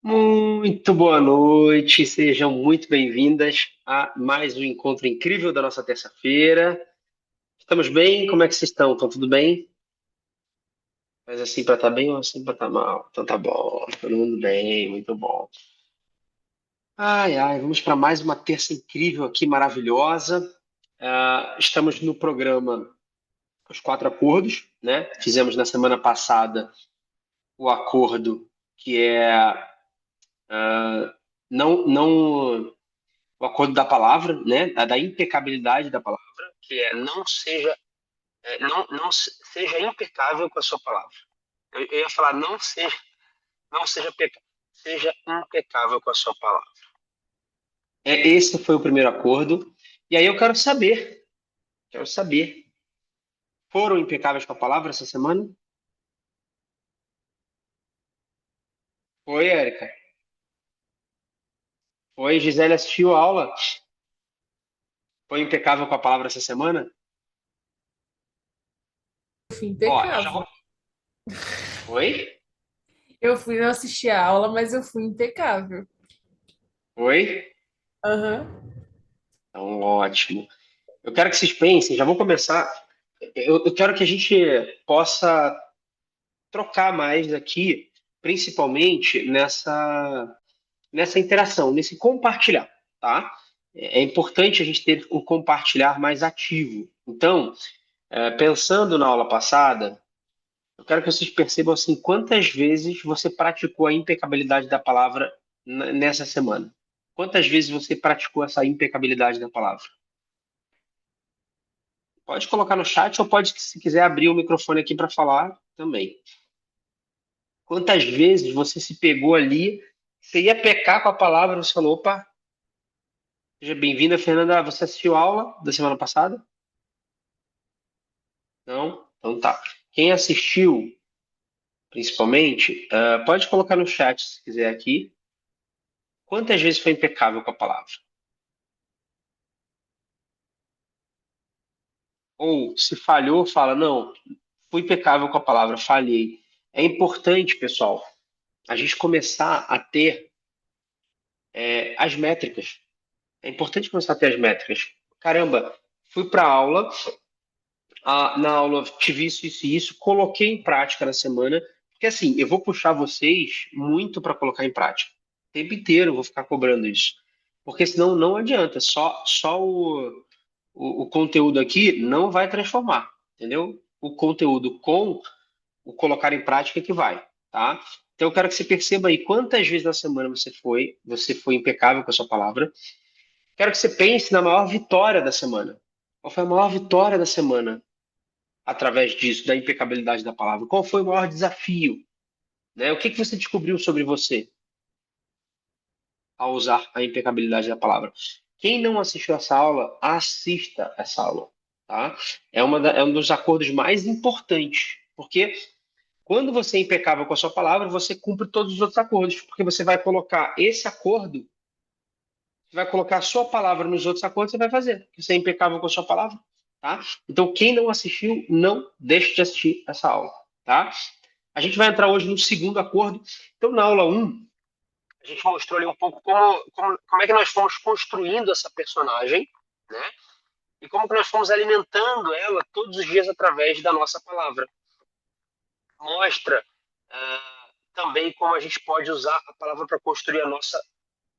Muito boa noite, sejam muito bem-vindas a mais um encontro incrível da nossa terça-feira. Estamos bem? Como é que vocês estão? Estão tudo bem? Mas assim para estar bem ou assim para estar mal? Então tá bom, todo mundo bem, muito bom. Ai, ai, vamos para mais uma terça incrível aqui, maravilhosa. Estamos no programa Os Quatro Acordos, né? Fizemos na semana passada o acordo que é não o acordo da palavra, né? Da impecabilidade da palavra, que é não seja impecável com a sua palavra. Eu ia falar seja impecável com a sua palavra. Esse foi o primeiro acordo. E aí eu quero saber, foram impecáveis com a palavra essa semana? Foi, Érica? Foi, Gisele assistiu a aula? Foi impecável com a palavra essa semana? Fui Ó, eu já vou. impecável. Foi? Eu fui não assistir a aula, mas eu fui impecável. Foi? Aham. Então, ótimo. Eu quero que vocês pensem, já vou começar. Eu quero que a gente possa trocar mais aqui, principalmente nessa interação, nesse compartilhar, tá? É importante a gente ter o compartilhar mais ativo. Então, pensando na aula passada, eu quero que vocês percebam assim, quantas vezes você praticou a impecabilidade da palavra nessa semana? Quantas vezes você praticou essa impecabilidade da palavra? Pode colocar no chat ou pode, se quiser, abrir o microfone aqui para falar também. Quantas vezes você se pegou ali, você ia pecar com a palavra, você falou, opa, seja bem-vinda, Fernanda. Você assistiu a aula da semana passada? Não? Então tá. Quem assistiu, principalmente, pode colocar no chat, se quiser aqui, quantas vezes foi impecável com a palavra? Ou, se falhou, fala, não, fui impecável com a palavra, falhei. É importante, pessoal, a gente começar a ter as métricas. É importante começar a ter as métricas. Caramba, fui para a aula, na aula tive isso e isso, coloquei em prática na semana, porque assim, eu vou puxar vocês muito para colocar em prática. O tempo inteiro eu vou ficar cobrando isso. Porque senão não adianta, só o conteúdo aqui não vai transformar, entendeu? O conteúdo com o colocar em prática que vai, tá? Então eu quero que você perceba aí quantas vezes na semana você foi impecável com a sua palavra. Quero que você pense na maior vitória da semana. Qual foi a maior vitória da semana através disso, da impecabilidade da palavra? Qual foi o maior desafio? Né? O que você descobriu sobre você ao usar a impecabilidade da palavra? Quem não assistiu essa aula, assista essa aula. Tá? É um dos acordos mais importantes, porque quando você é impecável com a sua palavra, você cumpre todos os outros acordos, porque você vai colocar esse acordo, você vai colocar a sua palavra nos outros acordos, você vai fazer, porque você é impecável com a sua palavra. Tá? Então, quem não assistiu, não deixe de assistir essa aula. Tá? A gente vai entrar hoje no segundo acordo. Então, na aula um, a gente mostrou ali um pouco como é que nós fomos construindo essa personagem, né? E como que nós fomos alimentando ela todos os dias através da nossa palavra. Mostra também como a gente pode usar a palavra para construir a nossa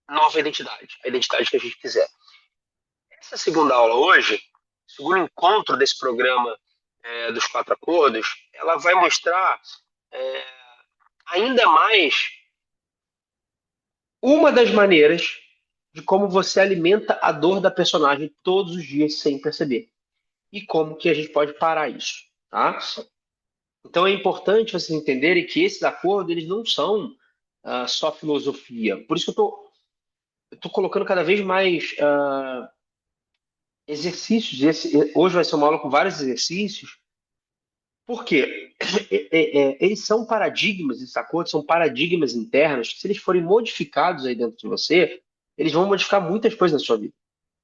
nova identidade, a identidade que a gente quiser. Essa segunda aula hoje, segundo encontro desse programa dos quatro acordos, ela vai mostrar é, ainda mais uma das maneiras de como você alimenta a dor da personagem todos os dias sem perceber. E como que a gente pode parar isso, tá? Então é importante vocês entenderem que esses acordos eles não são só filosofia. Por isso que eu tô colocando cada vez mais exercícios. Hoje vai ser uma aula com vários exercícios. Por quê? Eles são paradigmas, esses acordos são paradigmas internos que, se eles forem modificados aí dentro de você, eles vão modificar muitas coisas na sua vida.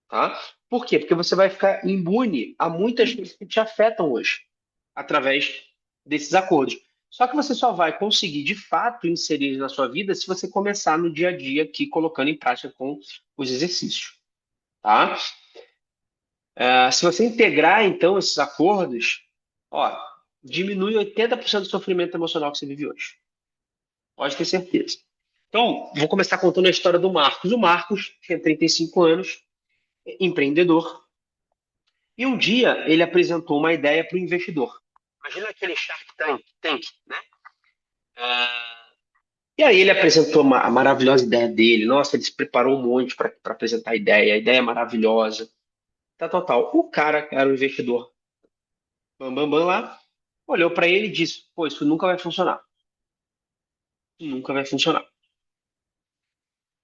Tá? Por quê? Porque você vai ficar imune a muitas coisas que te afetam hoje, através desses acordos. Só que você só vai conseguir, de fato, inserir na sua vida se você começar no dia a dia aqui, colocando em prática com os exercícios, tá? Se você integrar, então, esses acordos, ó, diminui 80% do sofrimento emocional que você vive hoje. Pode ter certeza. Então, vou começar contando a história do Marcos. O Marcos tinha 35 anos, empreendedor, e um dia ele apresentou uma ideia para o investidor. Imagina aquele Shark Tank, né? E aí ele apresentou a maravilhosa ideia dele. Nossa, ele se preparou um monte para apresentar a ideia é maravilhosa. Tá, total. O cara, que era o investidor, bam, bam, bam lá, olhou para ele e disse: pô, isso nunca vai funcionar. Nunca vai funcionar.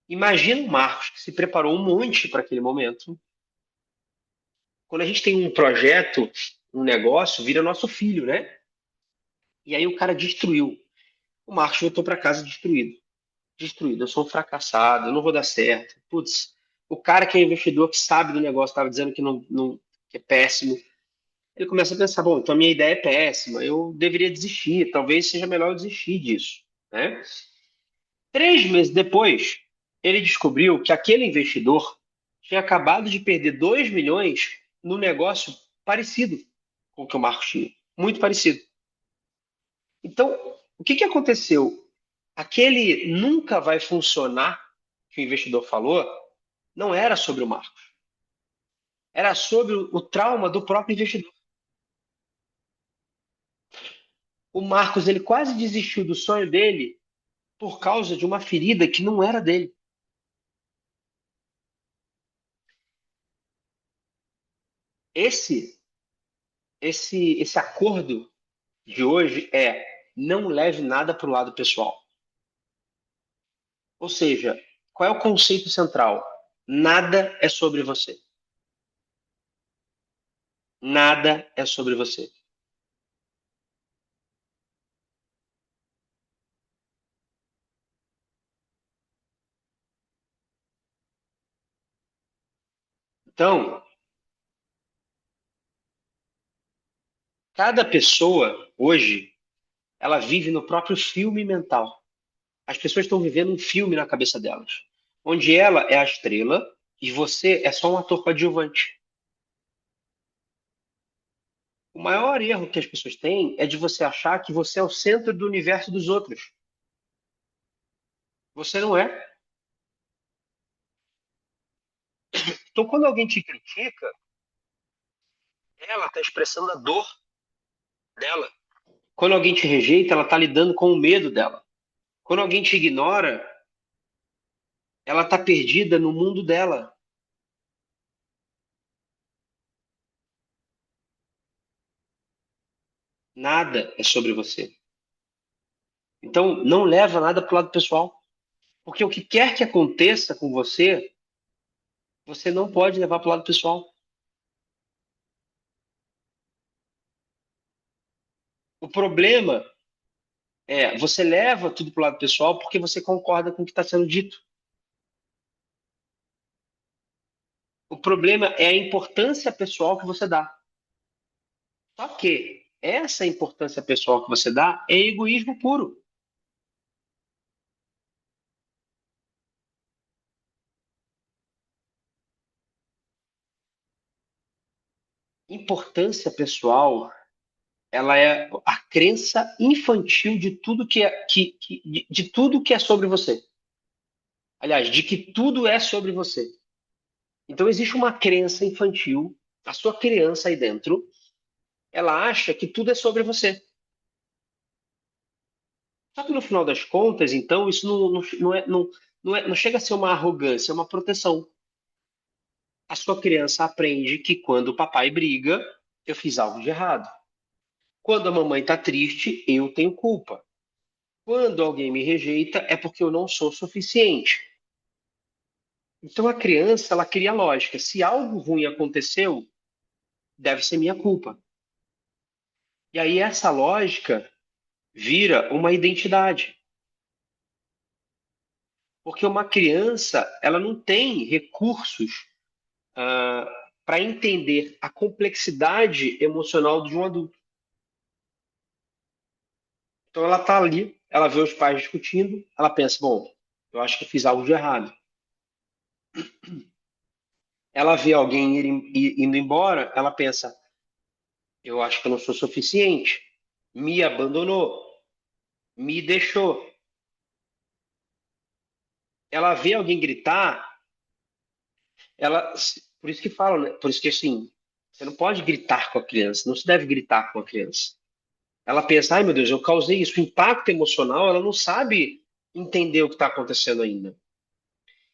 Imagina o Marcos, que se preparou um monte para aquele momento. Quando a gente tem um projeto, um negócio, vira nosso filho, né? E aí o cara destruiu. O Marcos voltou para casa destruído. Destruído. Eu sou um fracassado, eu não vou dar certo. Putz, o cara que é investidor, que sabe do negócio, estava dizendo que que é péssimo. Ele começa a pensar, bom, então a minha ideia é péssima, eu deveria desistir, talvez seja melhor eu desistir disso, né? 3 meses depois, ele descobriu que aquele investidor tinha acabado de perder 2 milhões num negócio parecido com o que o Marcos tinha. Muito parecido. Então, o que que aconteceu? Aquele nunca vai funcionar que o investidor falou não era sobre o Marcos. Era sobre o trauma do próprio investidor. O Marcos ele quase desistiu do sonho dele por causa de uma ferida que não era dele. Esse esse acordo de hoje é: não leve nada para o lado pessoal. Ou seja, qual é o conceito central? Nada é sobre você. Nada é sobre você. Então, cada pessoa hoje, ela vive no próprio filme mental. As pessoas estão vivendo um filme na cabeça delas, onde ela é a estrela e você é só um ator coadjuvante. O maior erro que as pessoas têm é de você achar que você é o centro do universo dos outros. Você não é. Então, quando alguém te critica, ela está expressando a dor dela. Quando alguém te rejeita, ela está lidando com o medo dela. Quando alguém te ignora, ela está perdida no mundo dela. Nada é sobre você. Então, não leva nada para o lado pessoal. Porque o que quer que aconteça com você, você não pode levar para o lado pessoal. O problema é, você leva tudo para o lado pessoal porque você concorda com o que está sendo dito. O problema é a importância pessoal que você dá. Só que essa importância pessoal que você dá é egoísmo puro. Importância pessoal, ela é a crença infantil de tudo de tudo que é sobre você. Aliás, de que tudo é sobre você. Então existe uma crença infantil, a sua criança aí dentro, ela acha que tudo é sobre você. Só que no final das contas, então, isso não chega a ser uma arrogância, é uma proteção. A sua criança aprende que quando o papai briga, eu fiz algo de errado. Quando a mamãe está triste, eu tenho culpa. Quando alguém me rejeita, é porque eu não sou suficiente. Então a criança, ela cria lógica. Se algo ruim aconteceu, deve ser minha culpa. E aí essa lógica vira uma identidade. Porque uma criança, ela não tem recursos para entender a complexidade emocional de um adulto. Então ela tá ali, ela vê os pais discutindo, ela pensa, bom, eu acho que eu fiz algo de errado. Ela vê alguém indo embora, ela pensa, eu acho que eu não sou suficiente. Me abandonou, me deixou. Ela vê alguém gritar, ela, por isso que falam, né? Por isso que assim, você não pode gritar com a criança, não se deve gritar com a criança. Ela pensa, ai meu Deus, eu causei isso, o impacto emocional, ela não sabe entender o que está acontecendo ainda.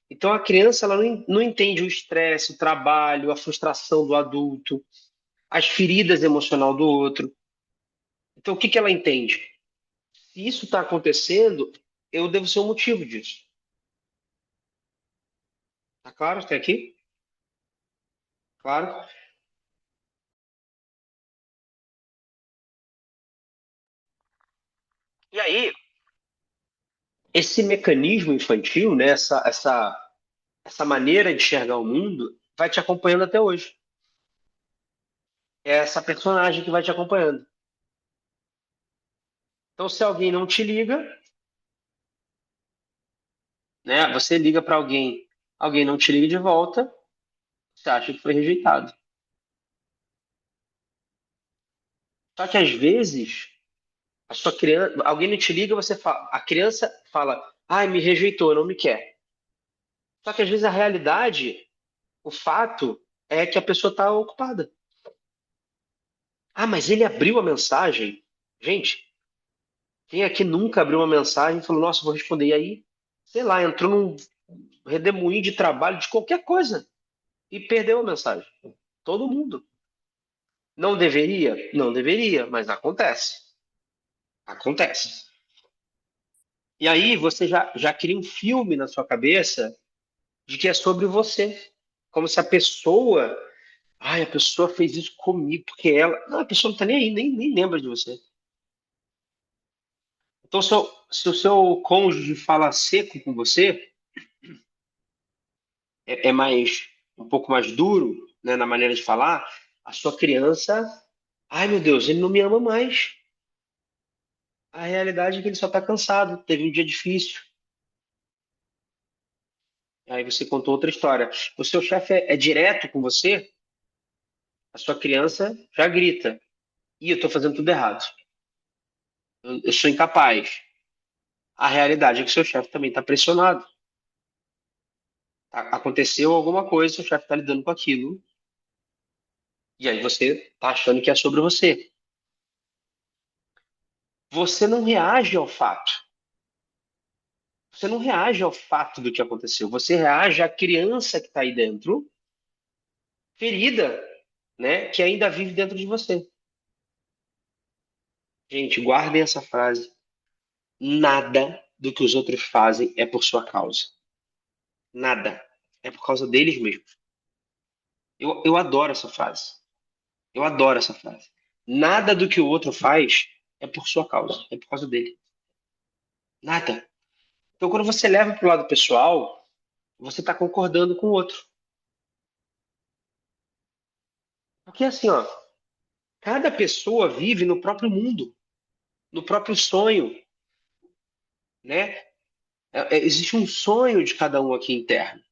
Então a criança ela não entende o estresse, o trabalho, a frustração do adulto, as feridas emocional do outro. Então o que que ela entende? Se isso está acontecendo, eu devo ser o motivo disso. Tá claro até aqui? Claro. E aí, esse mecanismo infantil, né, essa maneira de enxergar o mundo, vai te acompanhando até hoje. É essa personagem que vai te acompanhando. Então, se alguém não te liga, né, você liga para alguém, alguém não te liga de volta, você acha que foi rejeitado. Só que às vezes, a sua criança, alguém não te liga, você fala, a criança fala, ai, me rejeitou, não me quer. Só que às vezes a realidade, o fato é que a pessoa está ocupada. Ah, mas ele abriu a mensagem. Gente, quem aqui nunca abriu uma mensagem e falou, nossa, vou responder? E aí, sei lá, entrou num redemoinho de trabalho, de qualquer coisa, e perdeu a mensagem. Todo mundo. Não deveria? Não deveria, mas acontece. Acontece. E aí você já cria um filme na sua cabeça de que é sobre você. Como se a pessoa. Ai, a pessoa fez isso comigo, porque ela. Não, a pessoa não tá nem aí, nem lembra de você. Então, se o seu cônjuge fala seco com você, é mais um pouco mais duro, né, na maneira de falar, a sua criança, ai meu Deus, ele não me ama mais. A realidade é que ele só está cansado, teve um dia difícil. Aí você contou outra história. O seu chefe é direto com você, a sua criança já grita. Ih, eu estou fazendo tudo errado. Eu sou incapaz. A realidade é que o seu chefe também está pressionado. Aconteceu alguma coisa, seu chefe está lidando com aquilo. E aí você está achando que é sobre você. Você não reage ao fato. Você não reage ao fato do que aconteceu. Você reage à criança que está aí dentro, ferida, né, que ainda vive dentro de você. Gente, guardem essa frase. Nada do que os outros fazem é por sua causa. Nada. É por causa deles mesmos. Eu adoro essa frase. Eu adoro essa frase. Nada do que o outro faz é por sua causa. É por causa dele. Nada. Então, quando você leva para o lado pessoal, você está concordando com o outro. Porque assim, ó, cada pessoa vive no próprio mundo, no próprio sonho, né? Existe um sonho de cada um aqui interno.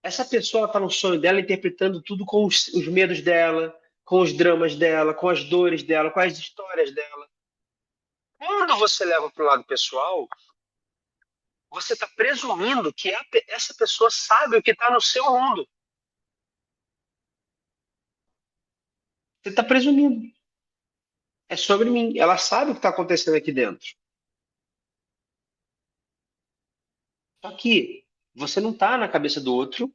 Essa pessoa está no sonho dela interpretando tudo com os medos dela, com os dramas dela, com as dores dela, com as histórias dela. Quando você leva para o lado pessoal, você está presumindo que essa pessoa sabe o que está no seu mundo. Você está presumindo. É sobre mim. Ela sabe o que está acontecendo aqui dentro. Só que você não está na cabeça do outro,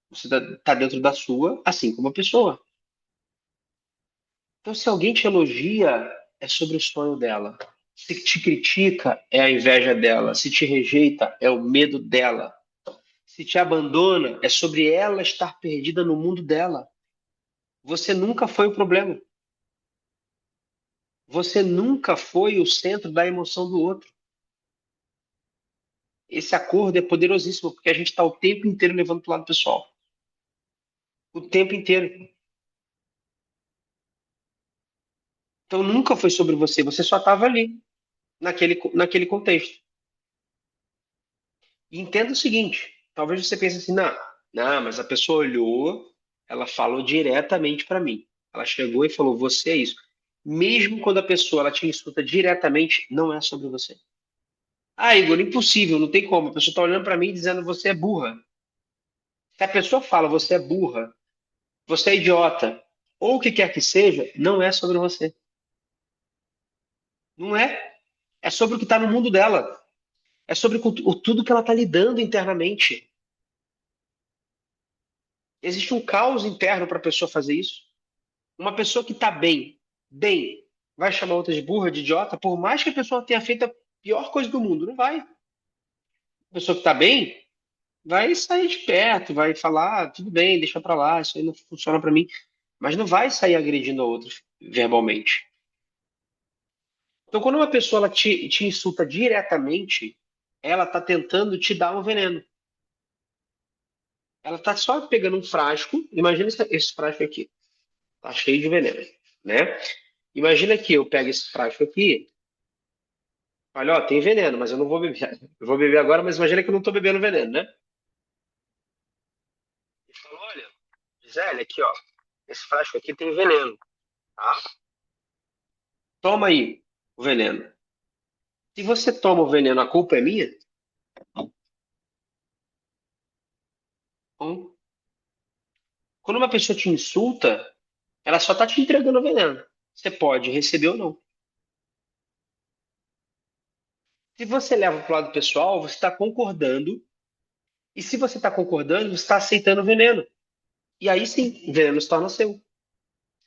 você está dentro da sua, assim como a pessoa. Então, se alguém te elogia, é sobre o sonho dela. Se te critica, é a inveja dela. Se te rejeita, é o medo dela. Se te abandona, é sobre ela estar perdida no mundo dela. Você nunca foi o problema. Você nunca foi o centro da emoção do outro. Esse acordo é poderosíssimo, porque a gente está o tempo inteiro levando para o lado pessoal. O tempo inteiro. Então nunca foi sobre você, você só estava ali, naquele contexto. E entenda o seguinte: talvez você pense assim, não, não, mas a pessoa olhou, ela falou diretamente para mim. Ela chegou e falou, você é isso. Mesmo quando a pessoa ela te insulta diretamente, não é sobre você. Ah, Igor, impossível, não tem como. A pessoa está olhando para mim e dizendo você é burra. Se a pessoa fala você é burra, você é idiota, ou o que quer que seja, não é sobre você. Não é. É sobre o que está no mundo dela. É sobre tudo que ela está lidando internamente. Existe um caos interno para a pessoa fazer isso. Uma pessoa que está bem, vai chamar outra de burra, de idiota, por mais que a pessoa tenha feito a pior coisa do mundo, não vai. A pessoa que está bem vai sair de perto, vai falar, ah, tudo bem, deixa pra lá, isso aí não funciona pra mim, mas não vai sair agredindo a outros verbalmente. Então, quando uma pessoa ela te insulta diretamente, ela tá tentando te dar um veneno. Ela tá só pegando um frasco, imagina esse frasco aqui, tá cheio de veneno, né? Imagina que eu pego esse frasco aqui, olha, ó, tem veneno, mas eu não vou beber. Eu vou beber agora, mas imagina que eu não tô bebendo veneno, né? E falo, olha, Gisele, aqui, ó, esse frasco aqui tem veneno, tá? Toma aí o veneno. Se você toma o veneno, a culpa é minha? Então, quando uma pessoa te insulta, ela só tá te entregando o veneno. Você pode receber ou não. Se você leva para o lado pessoal, você está concordando. E se você está concordando, você está aceitando o veneno. E aí sim, o veneno se torna seu.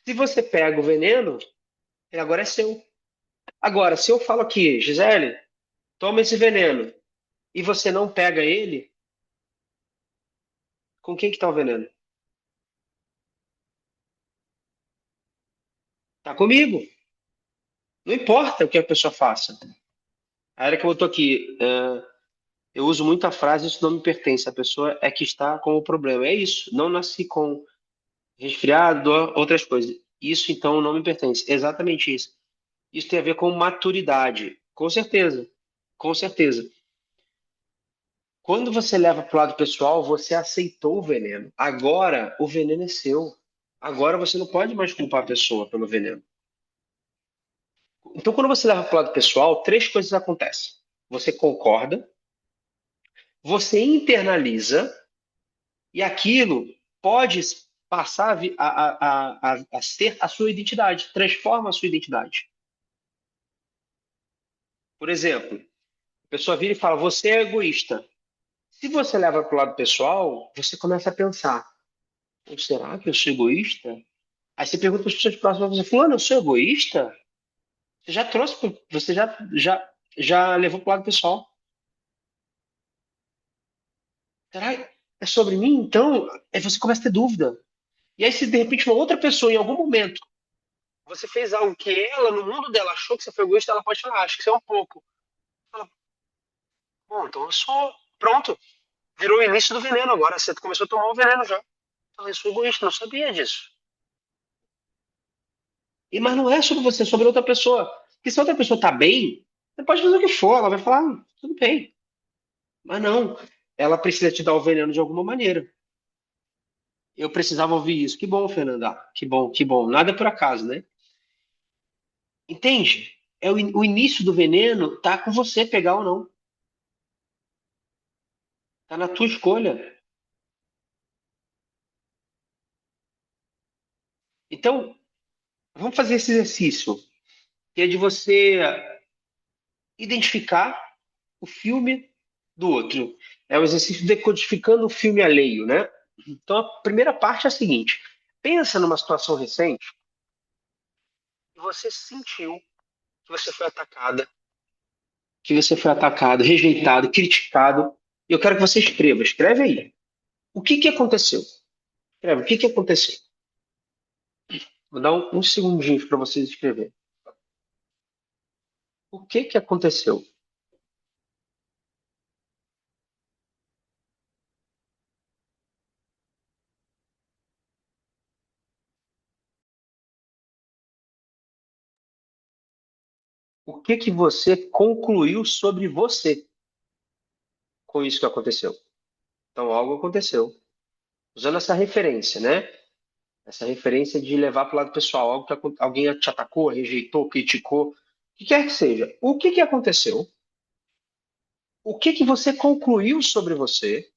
Se você pega o veneno, ele agora é seu. Agora, se eu falo aqui, Gisele, toma esse veneno, e você não pega ele, com quem que tá o veneno? Tá comigo. Não importa o que a pessoa faça. A era que eu botou aqui, eu uso muito a frase, isso não me pertence. A pessoa é que está com o problema. É isso. Não nasci com resfriado, dor, outras coisas. Isso então não me pertence. Exatamente isso. Isso tem a ver com maturidade. Com certeza. Com certeza. Quando você leva para o lado pessoal, você aceitou o veneno. Agora o veneno é seu. Agora você não pode mais culpar a pessoa pelo veneno. Então, quando você leva para o lado pessoal, três coisas acontecem. Você concorda, você internaliza, e aquilo pode passar a ser a sua identidade, transforma a sua identidade. Por exemplo, a pessoa vira e fala: você é egoísta. Se você leva para o lado pessoal, você começa a pensar: será que eu sou egoísta? Aí você pergunta para as pessoas próximas: você, fulano, eu sou egoísta? Você já trouxe, você já levou para o lado pessoal. Será que é sobre mim? Então, aí você começa a ter dúvida. E aí, se de repente uma outra pessoa, em algum momento, você fez algo que ela, no mundo dela, achou que você foi egoísta, ela pode falar, acho que você é um pouco. Fala, bom, então eu sou. Pronto, virou o início do veneno agora. Você começou a tomar o veneno já. Fala, eu sou egoísta, não sabia disso. Mas não é sobre você, é sobre outra pessoa. Porque se a outra pessoa tá bem, você pode fazer o que for, ela vai falar, tudo bem. Mas não, ela precisa te dar o veneno de alguma maneira. Eu precisava ouvir isso. Que bom, Fernanda. Que bom, que bom. Nada é por acaso, né? Entende? O início do veneno tá com você pegar ou não. Tá na tua escolha. Então, vamos fazer esse exercício, que é de você identificar o filme do outro. É o exercício decodificando o filme alheio, né? Então, a primeira parte é a seguinte: pensa numa situação recente que você sentiu que você foi atacada, que você foi atacado, rejeitado, criticado. E eu quero que você escreva. Escreve aí. O que que aconteceu? Escreve. O que que aconteceu? Vou dar uns segundinhos para vocês escreverem. O que que aconteceu? que você concluiu sobre você com isso que aconteceu. Então, algo aconteceu. Usando essa referência, né? Essa referência de levar para o lado pessoal, algo que alguém te atacou, rejeitou, criticou, o que quer que seja. O que aconteceu? O que você concluiu sobre você?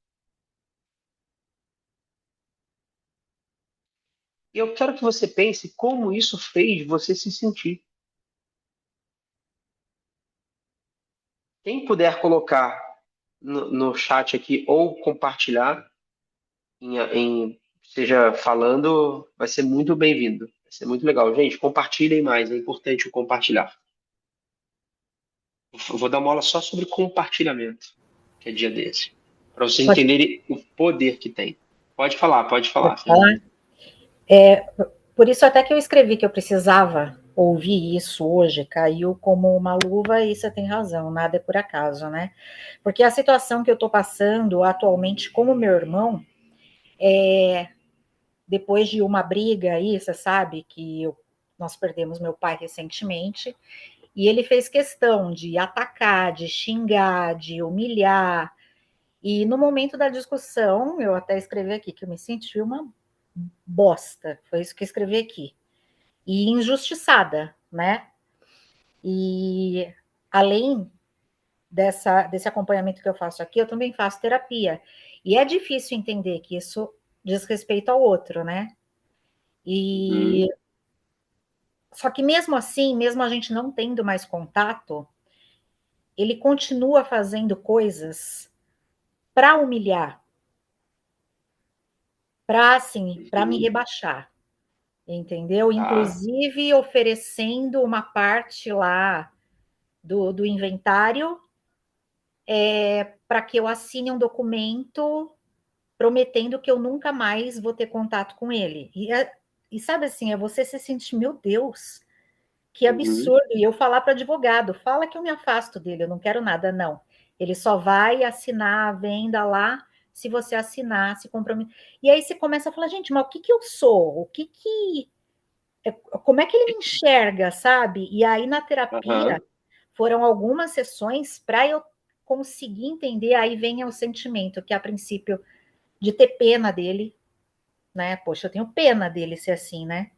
E eu quero que você pense como isso fez você se sentir. Quem puder colocar no chat aqui ou compartilhar, seja falando, vai ser muito bem-vindo. Vai ser muito legal. Gente, compartilhem mais, é importante o compartilhar. Eu vou dar uma aula só sobre compartilhamento, que é dia desse, para vocês Pode, entenderem o poder que tem. Pode falar, pode Fernanda. falar? Por isso até que eu escrevi que eu precisava ouvir isso hoje, caiu como uma luva e você tem razão, nada é por acaso, né? Porque a situação que eu estou passando atualmente com o meu irmão, depois de uma briga aí, você sabe que nós perdemos meu pai recentemente, e ele fez questão de atacar, de xingar, de humilhar, e no momento da discussão, eu até escrevi aqui que eu me senti uma bosta, foi isso que eu escrevi aqui. E injustiçada, né? E além desse acompanhamento que eu faço aqui, eu também faço terapia. E é difícil entender que isso diz respeito ao outro, né? E Uhum, só que mesmo assim, mesmo a gente não tendo mais contato, ele continua fazendo coisas para humilhar, para assim, para me uhum, rebaixar, entendeu? tá. Inclusive oferecendo uma parte lá do inventário para que eu assine um documento prometendo que eu nunca mais vou ter contato com ele. E sabe assim, é você se sentir, meu Deus, que Uhum, absurdo. E eu falar para advogado, fala que eu me afasto dele, eu não quero nada, não. Ele só vai assinar a venda lá se você assinar, se comprometer. E aí você começa a falar, gente, mas o que que eu sou? Como é que ele me enxerga, sabe? E aí na terapia aham, foram algumas sessões para eu conseguir entender, aí vem o sentimento que a princípio de ter pena dele, né? Poxa, eu tenho pena dele ser assim, né?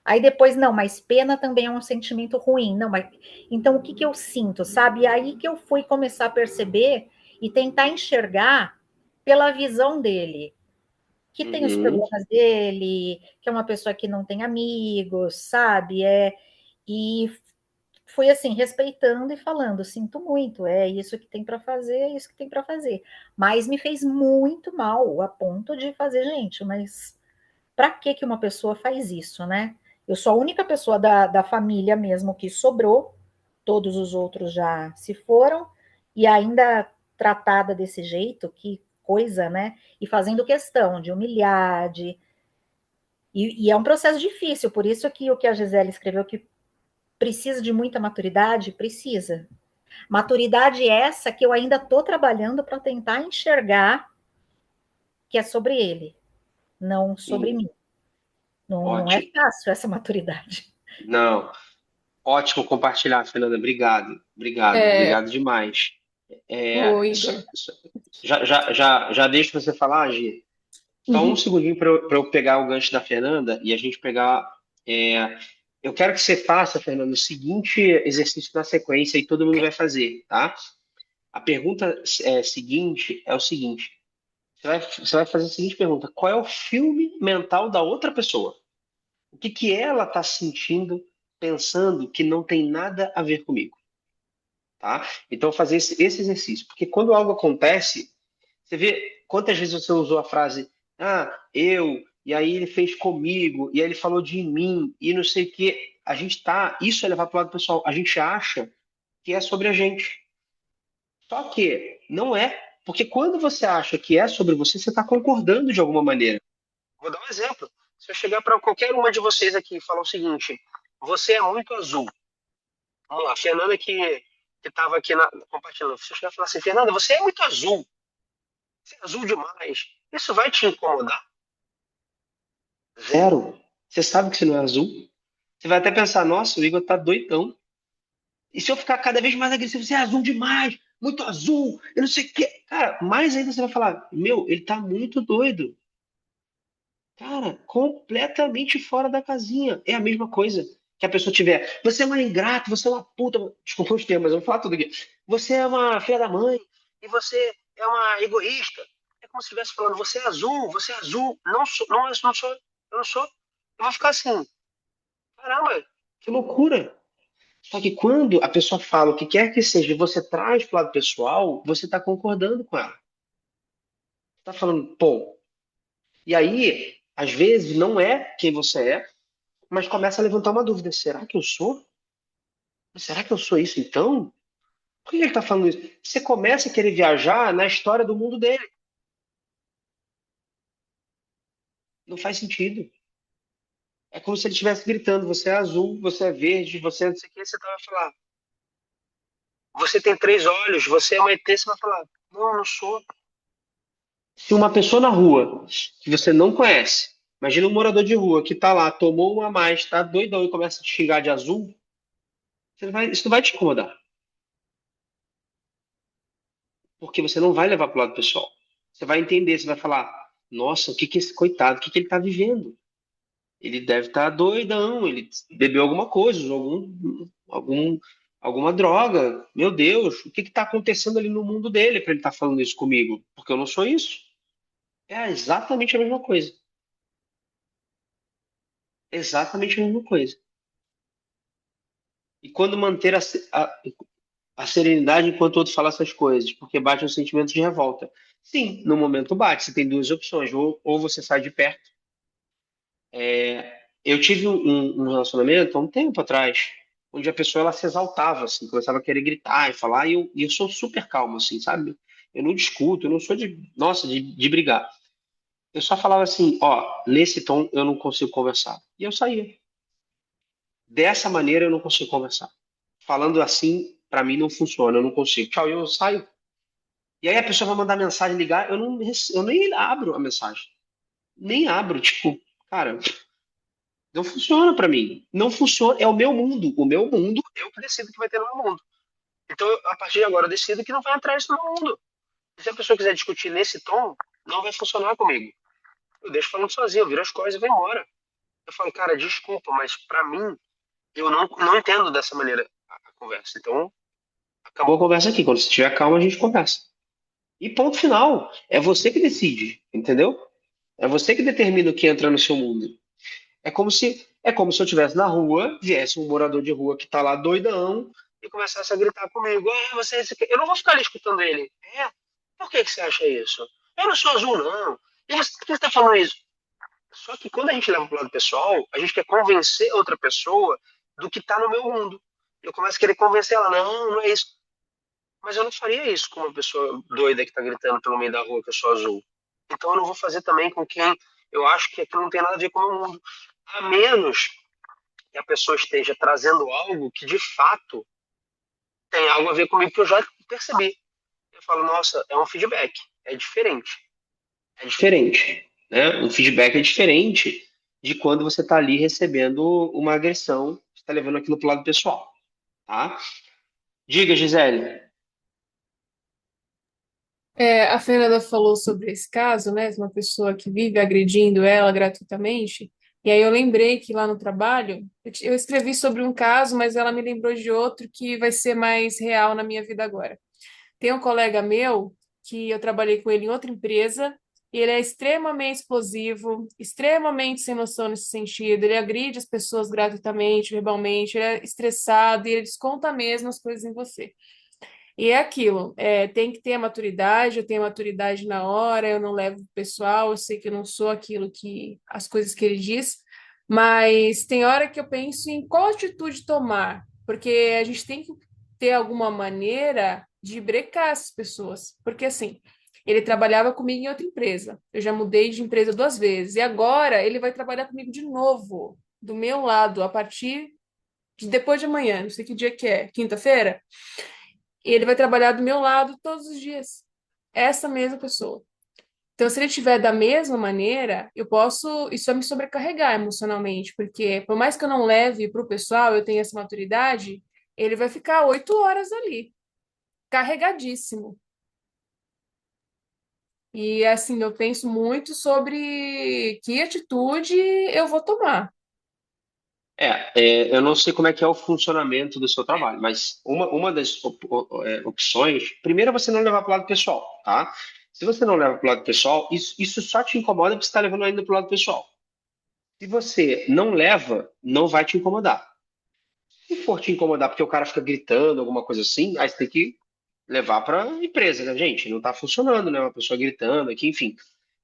Aí depois, não, mas pena também é um sentimento ruim. Não, mas então o que que eu sinto, sabe? E aí que eu fui começar a perceber e tentar enxergar pela visão dele, que tem os uhum, problemas dele, que é uma pessoa que não tem amigos, sabe? E fui assim, respeitando e falando, sinto muito, é isso que tem para fazer, é isso que tem para fazer. Mas me fez muito mal, a ponto de fazer, gente, mas para que que uma pessoa faz isso, né? Eu sou a única pessoa da família mesmo que sobrou, todos os outros já se foram, e ainda tratada desse jeito, que coisa, né? E fazendo questão de humilhar, e é um processo difícil, por isso que o que a Gisele escreveu que precisa de muita maturidade, precisa. Maturidade essa que eu ainda estou trabalhando para tentar enxergar que é sobre ele, não sobre sim, mim. Não, não é ótimo. fácil essa maturidade. Não, ótimo compartilhar, Fernanda. Obrigado demais. Ô, Só- Igor. só- já deixo você falar, Gi. Só um Uhum. segundinho para eu pegar o gancho da Fernanda e a gente pegar. é, eu quero que você faça, Fernanda, o seguinte exercício na sequência e todo mundo vai fazer, tá? A pergunta seguinte é o seguinte: você vai fazer a seguinte pergunta: qual é o filme mental da outra pessoa? O que ela está sentindo, pensando que não tem nada a ver comigo, tá? Então, fazer esse exercício, porque quando algo acontece, você vê quantas vezes você usou a frase, eu, e aí ele fez comigo, e aí ele falou de mim, e não sei o quê. A gente tá, isso é levar para o lado pessoal, a gente acha que é sobre a gente. Só que não é, porque quando você acha que é sobre você, você está concordando de alguma maneira. Vou dar um exemplo. Se eu chegar para qualquer uma de vocês aqui e falar o seguinte, você é muito azul. Vamos lá, a Fernanda que estava aqui compartilhando. Se eu chegar e falar assim, Fernanda, você é muito azul. Você é azul demais. Isso vai te incomodar? Zero. Você sabe que você não é azul. Você vai até pensar, nossa, o Igor tá doidão. E se eu ficar cada vez mais agressivo, você é azul demais, muito azul, eu não sei o quê. Cara, mais ainda você vai falar, meu, ele tá muito doido. Cara, completamente fora da casinha. É a mesma coisa que a pessoa tiver. Você é uma ingrata, você é uma puta. Desculpa os termos, eu vou falar tudo aqui. Você é uma filha da mãe e você é uma egoísta. É como se estivesse falando, você é azul, você é azul. Não sou, não, eu não sou, eu não sou. Eu vou ficar assim, caramba, que loucura. Só que quando a pessoa fala o que quer que seja e você traz pro lado pessoal, você está concordando com ela. Está falando, pô. E aí, às vezes, não é quem você é, mas começa a levantar uma dúvida: será que eu sou? Será que eu sou isso então? Por que ele está falando isso? Você começa a querer viajar na história do mundo dele. Não faz sentido. É como se ele estivesse gritando: você é azul, você é verde, você é não sei o que. Você vai falar: você tem três olhos, você é uma ET. Você vai falar: não, eu não sou. Se uma pessoa na rua que você não conhece, imagina um morador de rua que tá lá, tomou uma a mais, tá doidão e começa a te xingar de azul, isso não vai te incomodar, porque você não vai levar pro lado pessoal. Você vai entender, você vai falar: nossa, o que que esse coitado, o que que ele tá vivendo? Ele deve estar doidão, ele bebeu alguma coisa, usou alguma droga. Meu Deus, o que que tá acontecendo ali no mundo dele para ele estar falando isso comigo? Porque eu não sou isso. É exatamente a mesma coisa. Exatamente a mesma coisa. E quando manter a serenidade enquanto o outro fala essas coisas, porque bate um sentimento de revolta. Sim, no momento bate. Você tem duas opções: ou você sai de perto. Eu tive um relacionamento há um tempo atrás, onde a pessoa ela se exaltava, assim, começava a querer gritar e falar, e eu sou super calmo, assim, sabe? Eu não discuto, eu não sou de, nossa, de brigar. Eu só falava assim: ó, nesse tom eu não consigo conversar. E eu saía. Dessa maneira eu não consigo conversar. Falando assim, pra mim não funciona, eu não consigo. Tchau, eu saio. E aí a pessoa vai mandar mensagem, ligar, eu nem abro a mensagem. Nem abro, tipo, cara, não funciona pra mim. Não funciona, é o meu mundo. O meu mundo, eu que decido que vai ter no meu mundo. Então, a partir de agora, eu decido que não vai entrar isso no meu mundo. Se a pessoa quiser discutir nesse tom, não vai funcionar comigo. Eu deixo falando sozinho, eu viro as coisas e vou embora. Eu falo, cara, desculpa, mas pra mim, eu não entendo dessa maneira a conversa. Então, acabou a conversa aqui. Quando você estiver calmo, a gente conversa. E ponto final. É você que decide, entendeu? É você que determina o que entra no seu mundo. É como se eu estivesse na rua, viesse um morador de rua que tá lá doidão e começasse a gritar comigo: ah, você, é esse aqui." Eu não vou ficar ali escutando ele. Por que que você acha isso? Eu não sou azul, não. E você, por que você tá falando isso? Só que quando a gente leva pro lado pessoal, a gente quer convencer outra pessoa do que tá no meu mundo. Eu começo a querer convencer ela: não, não é isso. Mas eu não faria isso com uma pessoa doida que tá gritando pelo meio da rua que eu sou azul. Então eu não vou fazer também com quem eu acho que aquilo não tem nada a ver com o meu mundo. A menos que a pessoa esteja trazendo algo que de fato tem algo a ver comigo que eu já percebi. Eu falo: nossa, é um feedback, é diferente. É diferente, né? Um feedback é diferente de quando você está ali recebendo uma agressão, você está levando aquilo para o lado pessoal, tá? Diga, Gisele. A Fernanda falou sobre esse caso, né, de uma pessoa que vive agredindo ela gratuitamente. E aí eu lembrei que lá no trabalho, eu escrevi sobre um caso, mas ela me lembrou de outro que vai ser mais real na minha vida agora. Tem um colega meu que eu trabalhei com ele em outra empresa, e ele é extremamente explosivo, extremamente sem noção nesse sentido. Ele agride as pessoas gratuitamente, verbalmente, ele é estressado e ele desconta mesmo as coisas em você. E é aquilo, tem que ter a maturidade, eu tenho a maturidade na hora, eu não levo pro pessoal, eu sei que eu não sou aquilo que, as coisas que ele diz, mas tem hora que eu penso em qual atitude tomar, porque a gente tem que ter alguma maneira de brecar essas pessoas, porque assim, ele trabalhava comigo em outra empresa, eu já mudei de empresa duas vezes, e agora ele vai trabalhar comigo de novo, do meu lado, a partir de depois de amanhã, não sei que dia que é, quinta-feira? E ele vai trabalhar do meu lado todos os dias. Essa mesma pessoa. Então, se ele estiver da mesma maneira, eu posso. Isso vai me sobrecarregar emocionalmente, porque por mais que eu não leve para o pessoal, eu tenha essa maturidade, ele vai ficar 8 horas ali, carregadíssimo. E assim, eu penso muito sobre que atitude eu vou tomar. Eu não sei como é que é o funcionamento do seu trabalho, mas uma das opções, primeiro é você não levar para o lado pessoal, tá? Se você não leva para o lado pessoal, isso só te incomoda porque você está levando ainda para o lado pessoal. Se você não leva, não vai te incomodar. Se for te incomodar porque o cara fica gritando, alguma coisa assim, aí você tem que levar para a empresa, né, gente? Não está funcionando, né? Uma pessoa gritando aqui, enfim.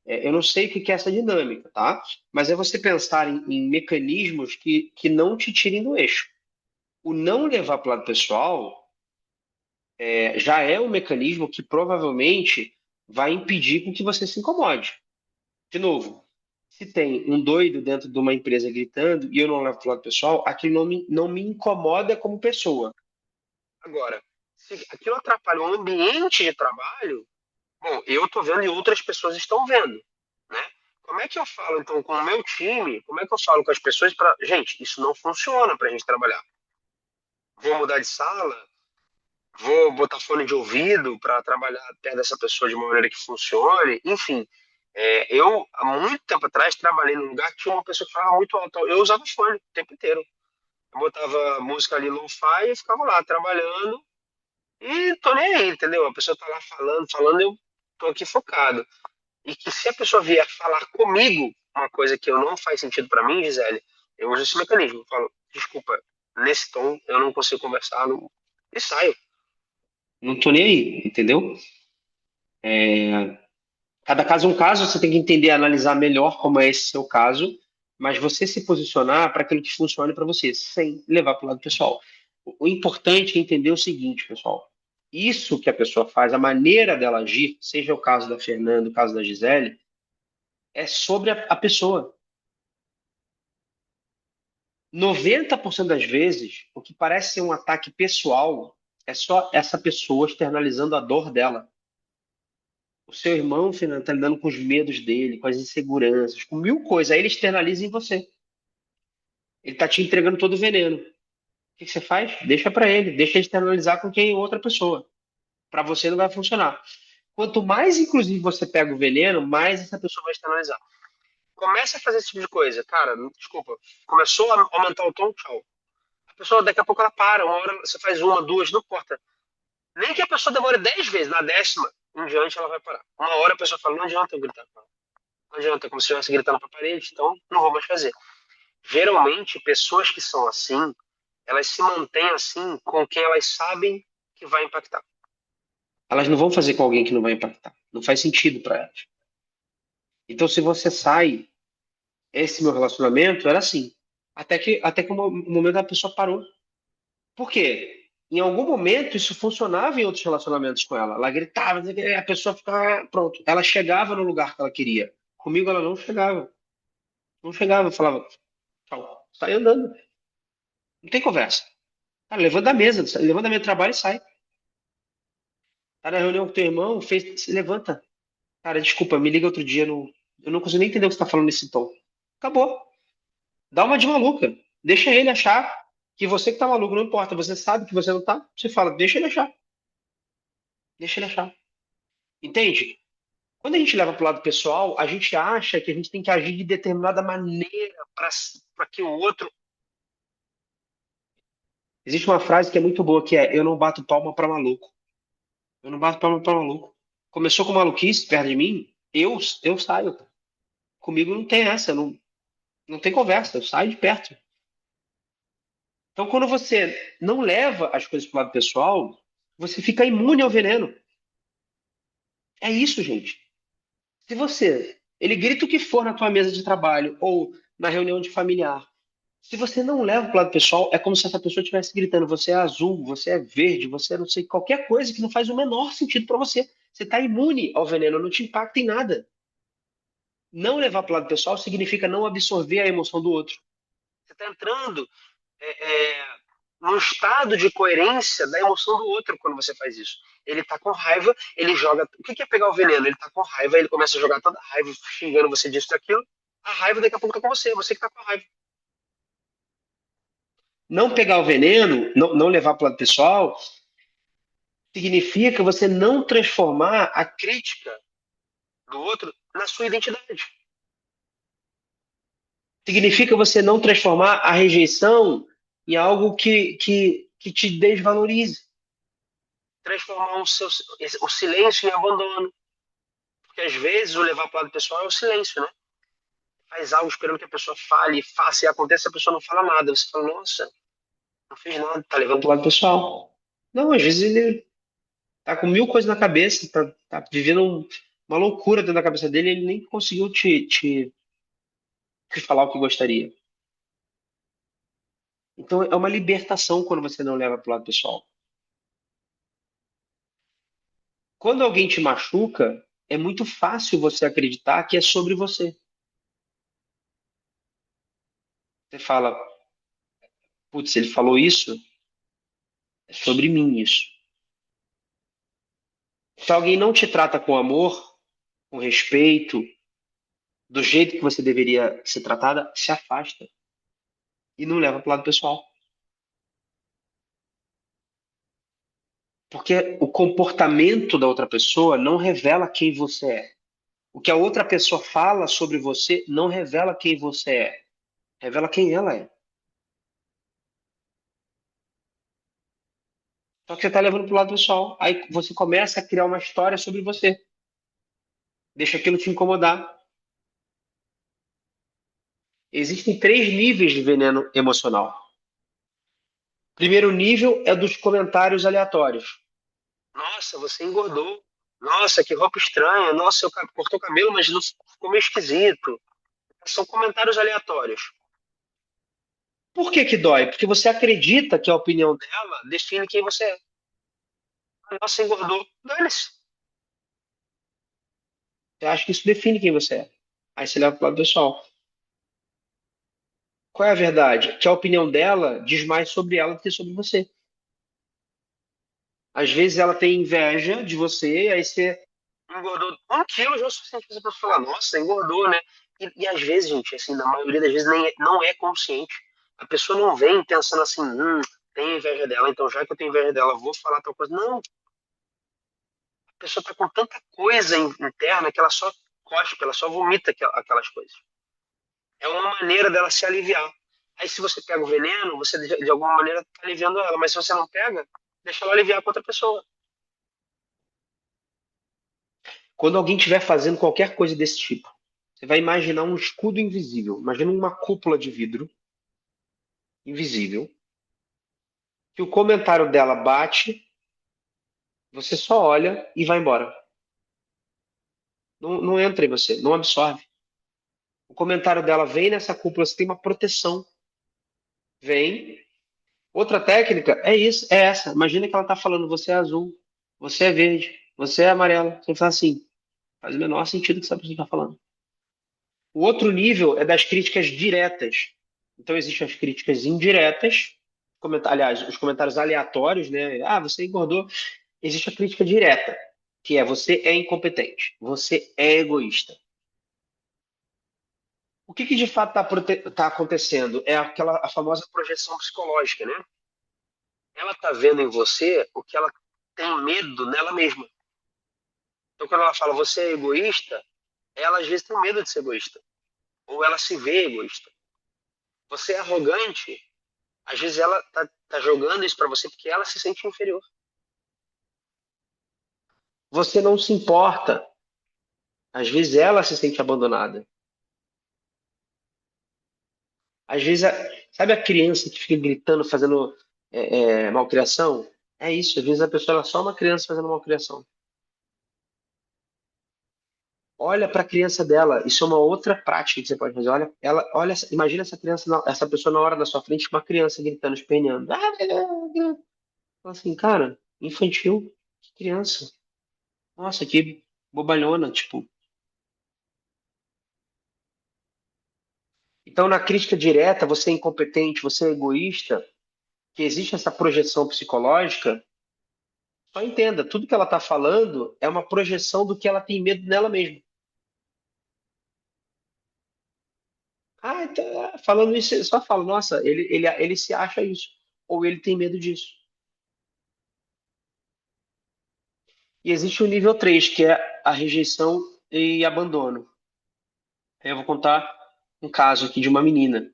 Eu não sei o que que é essa dinâmica, tá? Mas é você pensar em mecanismos que não te tirem do eixo. O não levar para o lado pessoal já é um mecanismo que provavelmente vai impedir com que você se incomode. De novo, se tem um doido dentro de uma empresa gritando e eu não levo para o lado pessoal, aquilo não me incomoda como pessoa. Agora, se aquilo atrapalha o ambiente de trabalho, bom, eu estou vendo e outras pessoas estão vendo, né? Como é que eu falo, então, com o meu time? Como é que eu falo com as pessoas para... Gente, isso não funciona para a gente trabalhar. Vou mudar de sala, vou botar fone de ouvido para trabalhar perto dessa pessoa de uma maneira que funcione. Enfim, eu, há muito tempo atrás, trabalhei num lugar que tinha uma pessoa que falava muito alto. Eu usava fone o tempo inteiro. Eu botava música ali lo-fi e ficava lá trabalhando e tô nem aí, entendeu? A pessoa tá lá falando, eu tô aqui focado. E que se a pessoa vier falar comigo uma coisa que eu não faz sentido para mim, Gisele, eu uso esse mecanismo. Eu falo, desculpa, nesse tom eu não consigo conversar e saio. Não tô nem aí, entendeu? Cada caso é um caso, você tem que entender, analisar melhor como é esse seu caso, mas você se posicionar para aquilo que funcione para você, sem levar para o lado pessoal. O importante é entender o seguinte, pessoal. Isso que a pessoa faz, a maneira dela agir, seja o caso da Fernanda, o caso da Gisele, é sobre a pessoa. 90% das vezes, o que parece ser um ataque pessoal é só essa pessoa externalizando a dor dela. O seu irmão, Fernando, está lidando com os medos dele, com as inseguranças, com mil coisas. Aí ele externaliza em você. Ele está te entregando todo o veneno. O que que você faz? Deixa para ele. Deixa ele externalizar com quem outra pessoa. Para você não vai funcionar. Quanto mais, inclusive, você pega o veneno, mais essa pessoa vai externalizar. Começa a fazer esse tipo de coisa. Cara, desculpa. Começou a aumentar o tom, tchau. A pessoa, daqui a pouco, ela para. Uma hora você faz uma, duas, não importa. Nem que a pessoa demore 10 vezes. Na 10ª, em diante, ela vai parar. Uma hora a pessoa fala, não adianta eu gritar. Não adianta, como se estivesse gritando para a parede, então não vou mais fazer. Geralmente, pessoas que são assim, elas se mantêm assim com quem elas sabem que vai impactar. Elas não vão fazer com alguém que não vai impactar. Não faz sentido para elas. Então, se você sai, esse meu relacionamento era assim. Até que o momento a pessoa parou. Por quê? Em algum momento isso funcionava em outros relacionamentos com ela. Ela gritava, a pessoa ficava, pronto. Ela chegava no lugar que ela queria. Comigo ela não chegava. Não chegava, eu falava, tchau, sai andando. Não tem conversa. Cara, levanta da mesa, levanta da mesa de trabalho e sai. Tá na reunião com teu irmão, se levanta. Cara, desculpa, me liga outro dia. Eu não consigo nem entender o que você tá falando nesse tom. Acabou. Dá uma de maluca. Deixa ele achar que você que tá maluco, não importa. Você sabe que você não tá. Você fala, deixa ele achar. Deixa ele achar. Entende? Quando a gente leva pro lado pessoal, a gente acha que a gente tem que agir de determinada maneira para que o outro. Existe uma frase que é muito boa, que é: eu não bato palma para maluco. Eu não bato palma para maluco. Começou com maluquice perto de mim, eu saio. Comigo não tem essa, não tem conversa, eu saio de perto. Então, quando você não leva as coisas para o lado pessoal, você fica imune ao veneno. É isso, gente. Se você, ele grita o que for na tua mesa de trabalho ou na reunião de familiar, se você não leva para o lado pessoal, é como se essa pessoa estivesse gritando: você é azul, você é verde, você é não sei, qualquer coisa que não faz o menor sentido para você. Você está imune ao veneno, não te impacta em nada. Não levar para o lado pessoal significa não absorver a emoção do outro. Você está entrando num estado de coerência da emoção do outro quando você faz isso. Ele está com raiva, ele joga. O que é pegar o veneno? Ele está com raiva, ele começa a jogar toda a raiva, xingando você disso e daquilo. A raiva daqui a pouco está com você que está com a raiva. Não pegar o veneno, não levar para o lado pessoal, significa você não transformar a crítica do outro na sua identidade. Significa você não transformar a rejeição em algo que te desvalorize. Transformar o silêncio em abandono. Porque às vezes o levar para o lado pessoal é o silêncio, né? Faz algo esperando que a pessoa fale, faça e acontece, a pessoa não fala nada. Você fala, nossa, não fez nada, tá levando para o lado pessoal. Não, às vezes ele tá com mil coisas na cabeça, tá vivendo uma loucura dentro da cabeça dele, e ele nem conseguiu te falar o que gostaria. Então é uma libertação quando você não leva para o lado pessoal. Quando alguém te machuca, é muito fácil você acreditar que é sobre você. Você fala, putz, ele falou isso, é sobre mim isso. Se alguém não te trata com amor, com respeito, do jeito que você deveria ser tratada, se afasta e não leva para o lado pessoal. Porque o comportamento da outra pessoa não revela quem você é. O que a outra pessoa fala sobre você não revela quem você é. Revela quem ela é. Só que você está levando para o lado pessoal. Aí você começa a criar uma história sobre você. Deixa aquilo te incomodar. Existem três níveis de veneno emocional. Primeiro nível é dos comentários aleatórios. Nossa, você engordou. Nossa, que roupa estranha. Nossa, eu cortou o cabelo, mas não ficou meio esquisito. São comentários aleatórios. Por que que dói? Porque você acredita que a opinião dela define quem você é. Nossa, engordou. Dane-se. Você acha que isso define quem você é. Aí você leva para o lado pessoal. Qual é a verdade? Que a opinião dela diz mais sobre ela do que sobre você. Às vezes ela tem inveja de você, aí você engordou 1 quilo já é o suficiente para você falar, nossa, engordou, né? E às vezes, gente, assim, na maioria das vezes não é consciente. A pessoa não vem pensando assim, tenho inveja dela, então já que eu tenho inveja dela, vou falar tal coisa. Não, a pessoa está com tanta coisa interna que ela só cospe, ela só vomita aquelas coisas. É uma maneira dela se aliviar. Aí se você pega o veneno, você de alguma maneira está aliviando ela, mas se você não pega, deixa ela aliviar com outra pessoa. Quando alguém estiver fazendo qualquer coisa desse tipo, você vai imaginar um escudo invisível. Imagina uma cúpula de vidro invisível, que o comentário dela bate, você só olha e vai embora. Não entra em você, não absorve. O comentário dela vem nessa cúpula, você tem uma proteção. Vem. Outra técnica é isso, é essa. Imagina que ela está falando, você é azul, você é verde, você é amarelo. Você fala assim, faz o menor sentido o que essa pessoa está falando. O outro nível é das críticas diretas. Então, existem as críticas indiretas, aliás, os comentários aleatórios, né? Ah, você engordou. Existe a crítica direta, que é você é incompetente, você é egoísta. O que de fato está acontecendo? É a famosa projeção psicológica, né? Ela está vendo em você o que ela tem medo nela mesma. Então, quando ela fala você é egoísta, ela às vezes tem medo de ser egoísta. Ou ela se vê egoísta. Você é arrogante, às vezes ela tá jogando isso para você porque ela se sente inferior. Você não se importa. Às vezes ela se sente abandonada. Às vezes, sabe a criança que fica gritando, fazendo malcriação? É isso. Às vezes a pessoa ela é só uma criança fazendo malcriação. Olha para a criança dela. Isso é uma outra prática que você pode fazer. Olha, imagina essa criança, essa pessoa na hora da sua frente, uma criança gritando, esperneando. Fala assim, cara, infantil, que criança. Nossa, que bobalhona, tipo. Então, na crítica direta, você é incompetente, você é egoísta, que existe essa projeção psicológica, só entenda, tudo que ela está falando é uma projeção do que ela tem medo nela mesma. Ah, então, falando isso, você só fala, nossa, ele se acha isso, ou ele tem medo disso. E existe o nível 3 que é a rejeição e abandono. Aí eu vou contar um caso aqui de uma menina.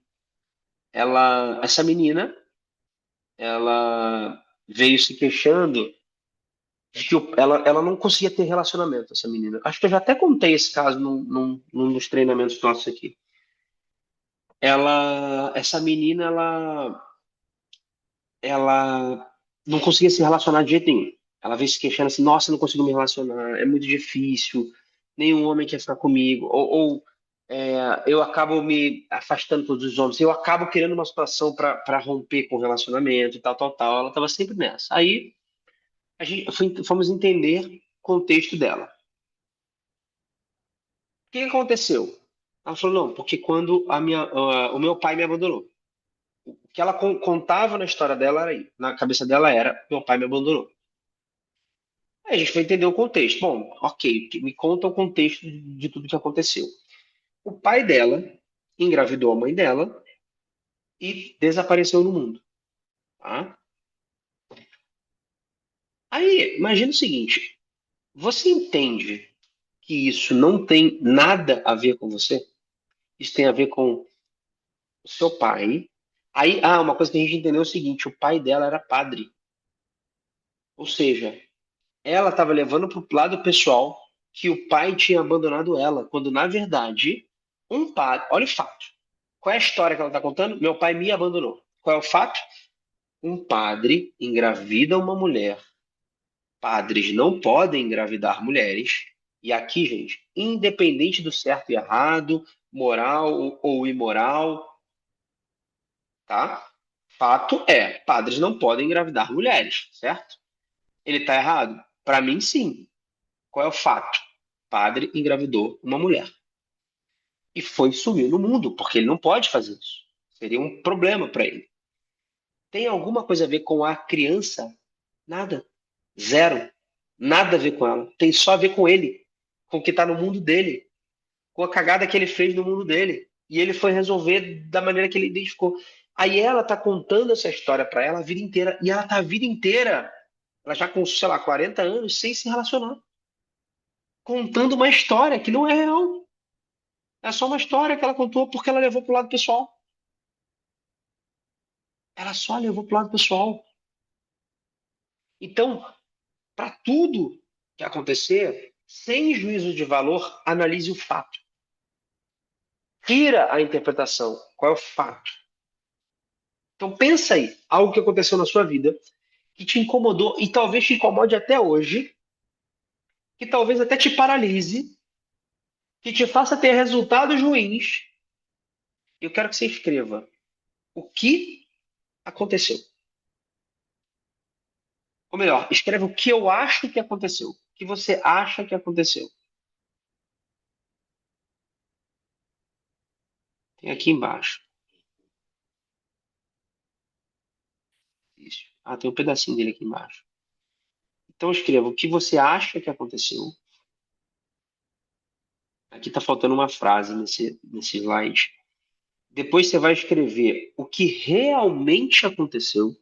Essa menina, ela veio se queixando de que ela não conseguia ter relacionamento, essa menina. Acho que eu já até contei esse caso num dos treinamentos nossos aqui. Essa menina, ela não conseguia se relacionar de jeito nenhum. Ela veio se queixando assim, nossa, eu não consigo me relacionar, é muito difícil, nenhum homem quer ficar comigo, eu acabo me afastando todos os homens, eu acabo criando uma situação para romper com o relacionamento e tal, tal, tal. Ela estava sempre nessa. Aí fomos entender o contexto dela. O que aconteceu? Ela falou, não, porque quando o meu pai me abandonou. O que ela contava na história dela, na cabeça dela era, meu pai me abandonou. Aí a gente vai entender o contexto. Bom, ok, me conta o contexto de tudo que aconteceu. O pai dela engravidou a mãe dela e desapareceu no mundo. Tá? Aí, imagina o seguinte: você entende que isso não tem nada a ver com você? Isso tem a ver com o seu pai. Aí, uma coisa que a gente entendeu é o seguinte: o pai dela era padre. Ou seja, ela estava levando para o lado pessoal que o pai tinha abandonado ela, quando na verdade, um padre. Olha o fato. Qual é a história que ela está contando? Meu pai me abandonou. Qual é o fato? Um padre engravida uma mulher. Padres não podem engravidar mulheres. E aqui, gente, independente do certo e errado, moral ou imoral, tá? Fato é, padres não podem engravidar mulheres, certo? Ele está errado? Para mim, sim. Qual é o fato? Padre engravidou uma mulher e foi sumir no mundo, porque ele não pode fazer isso. Seria um problema para ele. Tem alguma coisa a ver com a criança? Nada. Zero. Nada a ver com ela. Tem só a ver com ele, com o que está no mundo dele, com a cagada que ele fez no mundo dele. E ele foi resolver da maneira que ele identificou. Aí ela tá contando essa história para ela a vida inteira. E ela tá a vida inteira, ela já com, sei lá, 40 anos, sem se relacionar. Contando uma história que não é real. É só uma história que ela contou porque ela levou pro lado pessoal. Ela só levou pro lado pessoal. Então, para tudo que acontecer, sem juízo de valor, analise o fato. Tira a interpretação. Qual é o fato? Então pensa aí, algo que aconteceu na sua vida que te incomodou e talvez te incomode até hoje, que talvez até te paralise, que te faça ter resultados ruins. Eu quero que você escreva o que aconteceu. Ou melhor, escreva o que eu acho que aconteceu. O que você acha que aconteceu. Tem aqui embaixo. Isso. Tem um pedacinho dele aqui embaixo. Então escreva o que você acha que aconteceu. Aqui está faltando uma frase nesse slide. Depois você vai escrever o que realmente aconteceu.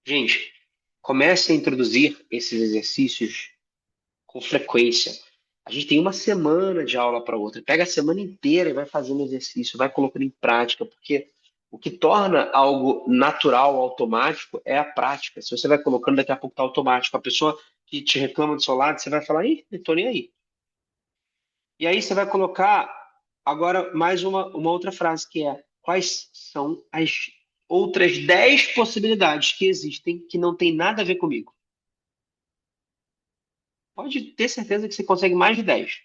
Gente, comece a introduzir esses exercícios com frequência. A gente tem uma semana de aula para outra. Pega a semana inteira e vai fazendo exercício, vai colocando em prática, porque o que torna algo natural, automático, é a prática. Se você vai colocando, daqui a pouco está automático. A pessoa que te reclama do seu lado, você vai falar, ih, não tô nem aí. E aí você vai colocar agora mais uma outra frase, que é quais são as outras 10 possibilidades que existem que não tem nada a ver comigo. Pode ter certeza que você consegue mais de 10,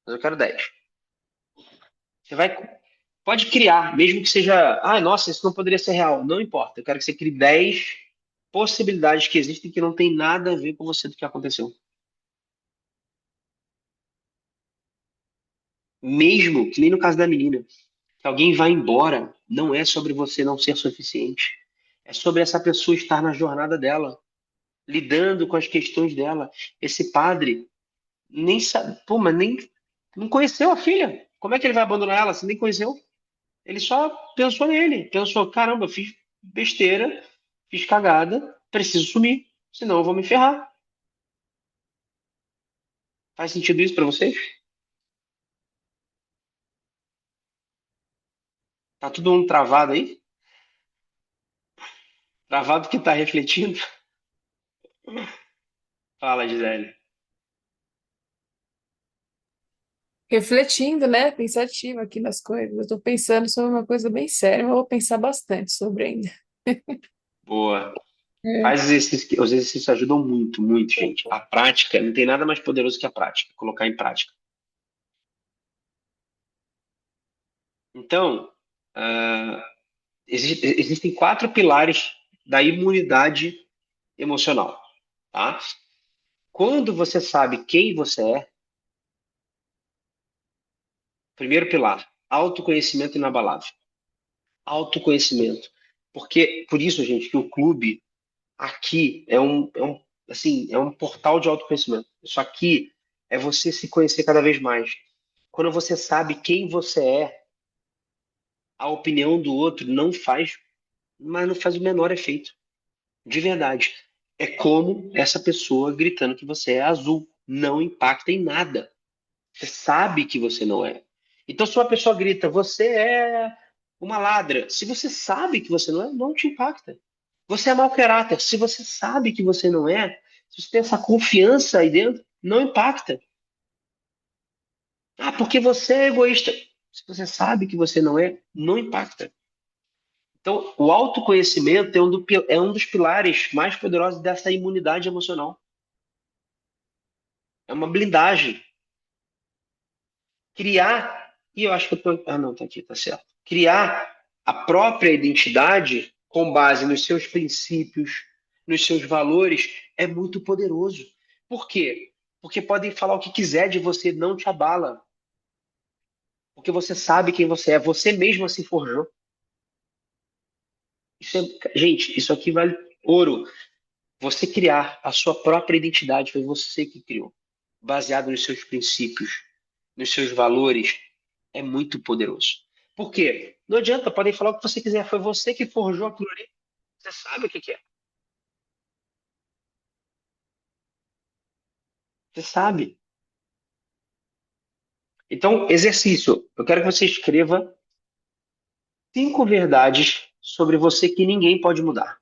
mas eu quero 10. Você pode criar, mesmo que seja, nossa, isso não poderia ser real. Não importa, eu quero que você crie 10 possibilidades que existem que não tem nada a ver com você do que aconteceu. Mesmo que nem no caso da menina, que alguém vai embora, não é sobre você não ser suficiente. É sobre essa pessoa estar na jornada dela, lidando com as questões dela. Esse padre nem sabe, pô, mas nem Não conheceu a filha. Como é que ele vai abandonar ela se nem conheceu? Ele só pensou nele. Pensou, caramba, eu fiz besteira, fiz cagada, preciso sumir, senão eu vou me ferrar. Faz sentido isso pra vocês? Tá todo mundo travado aí? Travado que tá refletindo? Fala, Gisele. Refletindo, né? Pensativa aqui nas coisas. Eu estou pensando sobre uma coisa bem séria, mas eu vou pensar bastante sobre ainda. Boa. É. Faz exercícios, os exercícios ajudam muito, muito, gente. A prática, não tem nada mais poderoso que a prática, colocar em prática. Então, existem quatro pilares da imunidade emocional, tá? Quando você sabe quem você é, primeiro pilar, autoconhecimento inabalável. Autoconhecimento. Porque, por isso, gente, que o clube aqui assim, é um portal de autoconhecimento. Isso aqui é você se conhecer cada vez mais. Quando você sabe quem você é, a opinião do outro não faz, mas não faz o menor efeito. De verdade. É como essa pessoa gritando que você é azul. Não impacta em nada. Você sabe que você não é. Então, se uma pessoa grita, você é uma ladra, se você sabe que você não é, não te impacta. Você é mau caráter, se você sabe que você não é, se você tem essa confiança aí dentro, não impacta. Ah, porque você é egoísta. Se você sabe que você não é, não impacta. Então, o autoconhecimento é um dos pilares mais poderosos dessa imunidade emocional. É uma blindagem. Criar, e eu acho que eu tô. Ah, não, tá aqui, tá certo. Criar a própria identidade com base nos seus princípios, nos seus valores, é muito poderoso. Por quê? Porque podem falar o que quiser de você, não te abala. Porque você sabe quem você é, você mesmo se forjou. Gente, isso aqui vale ouro. Você criar a sua própria identidade, foi você que criou, baseado nos seus princípios, nos seus valores, é muito poderoso. Por quê? Não adianta, podem falar o que você quiser, foi você que forjou aquilo ali. Você sabe o que que é. Você sabe. Então, exercício. Eu quero que você escreva 5 verdades sobre você que ninguém pode mudar.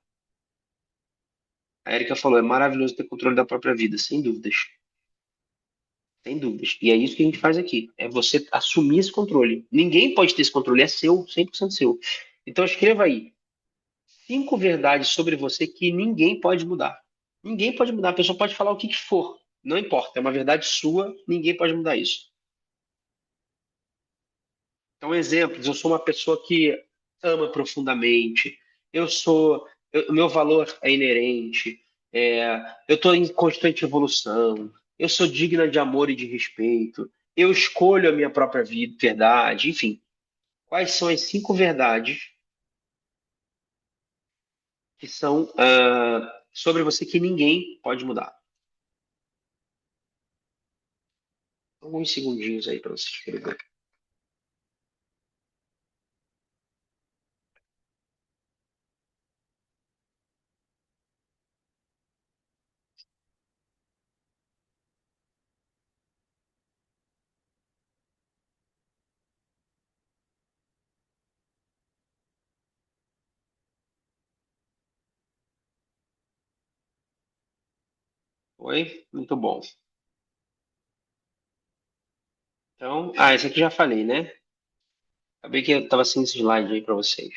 A Erika falou, é maravilhoso ter controle da própria vida, sem dúvidas. Sem dúvidas. E é isso que a gente faz aqui. É você assumir esse controle. Ninguém pode ter esse controle, é seu, 100% seu. Então escreva aí 5 verdades sobre você que ninguém pode mudar. Ninguém pode mudar. A pessoa pode falar o que for. Não importa. É uma verdade sua. Ninguém pode mudar isso. Então, exemplos. Eu sou uma pessoa que ama profundamente. O meu valor é inerente. Eu estou em constante evolução. Eu sou digna de amor e de respeito. Eu escolho a minha própria vida, verdade. Enfim, quais são as 5 verdades que são sobre você que ninguém pode mudar? Alguns segundinhos aí para você escrever. Oi? Muito bom. Então, esse aqui já falei, né? Acabei que eu estava sem esse slide aí para vocês.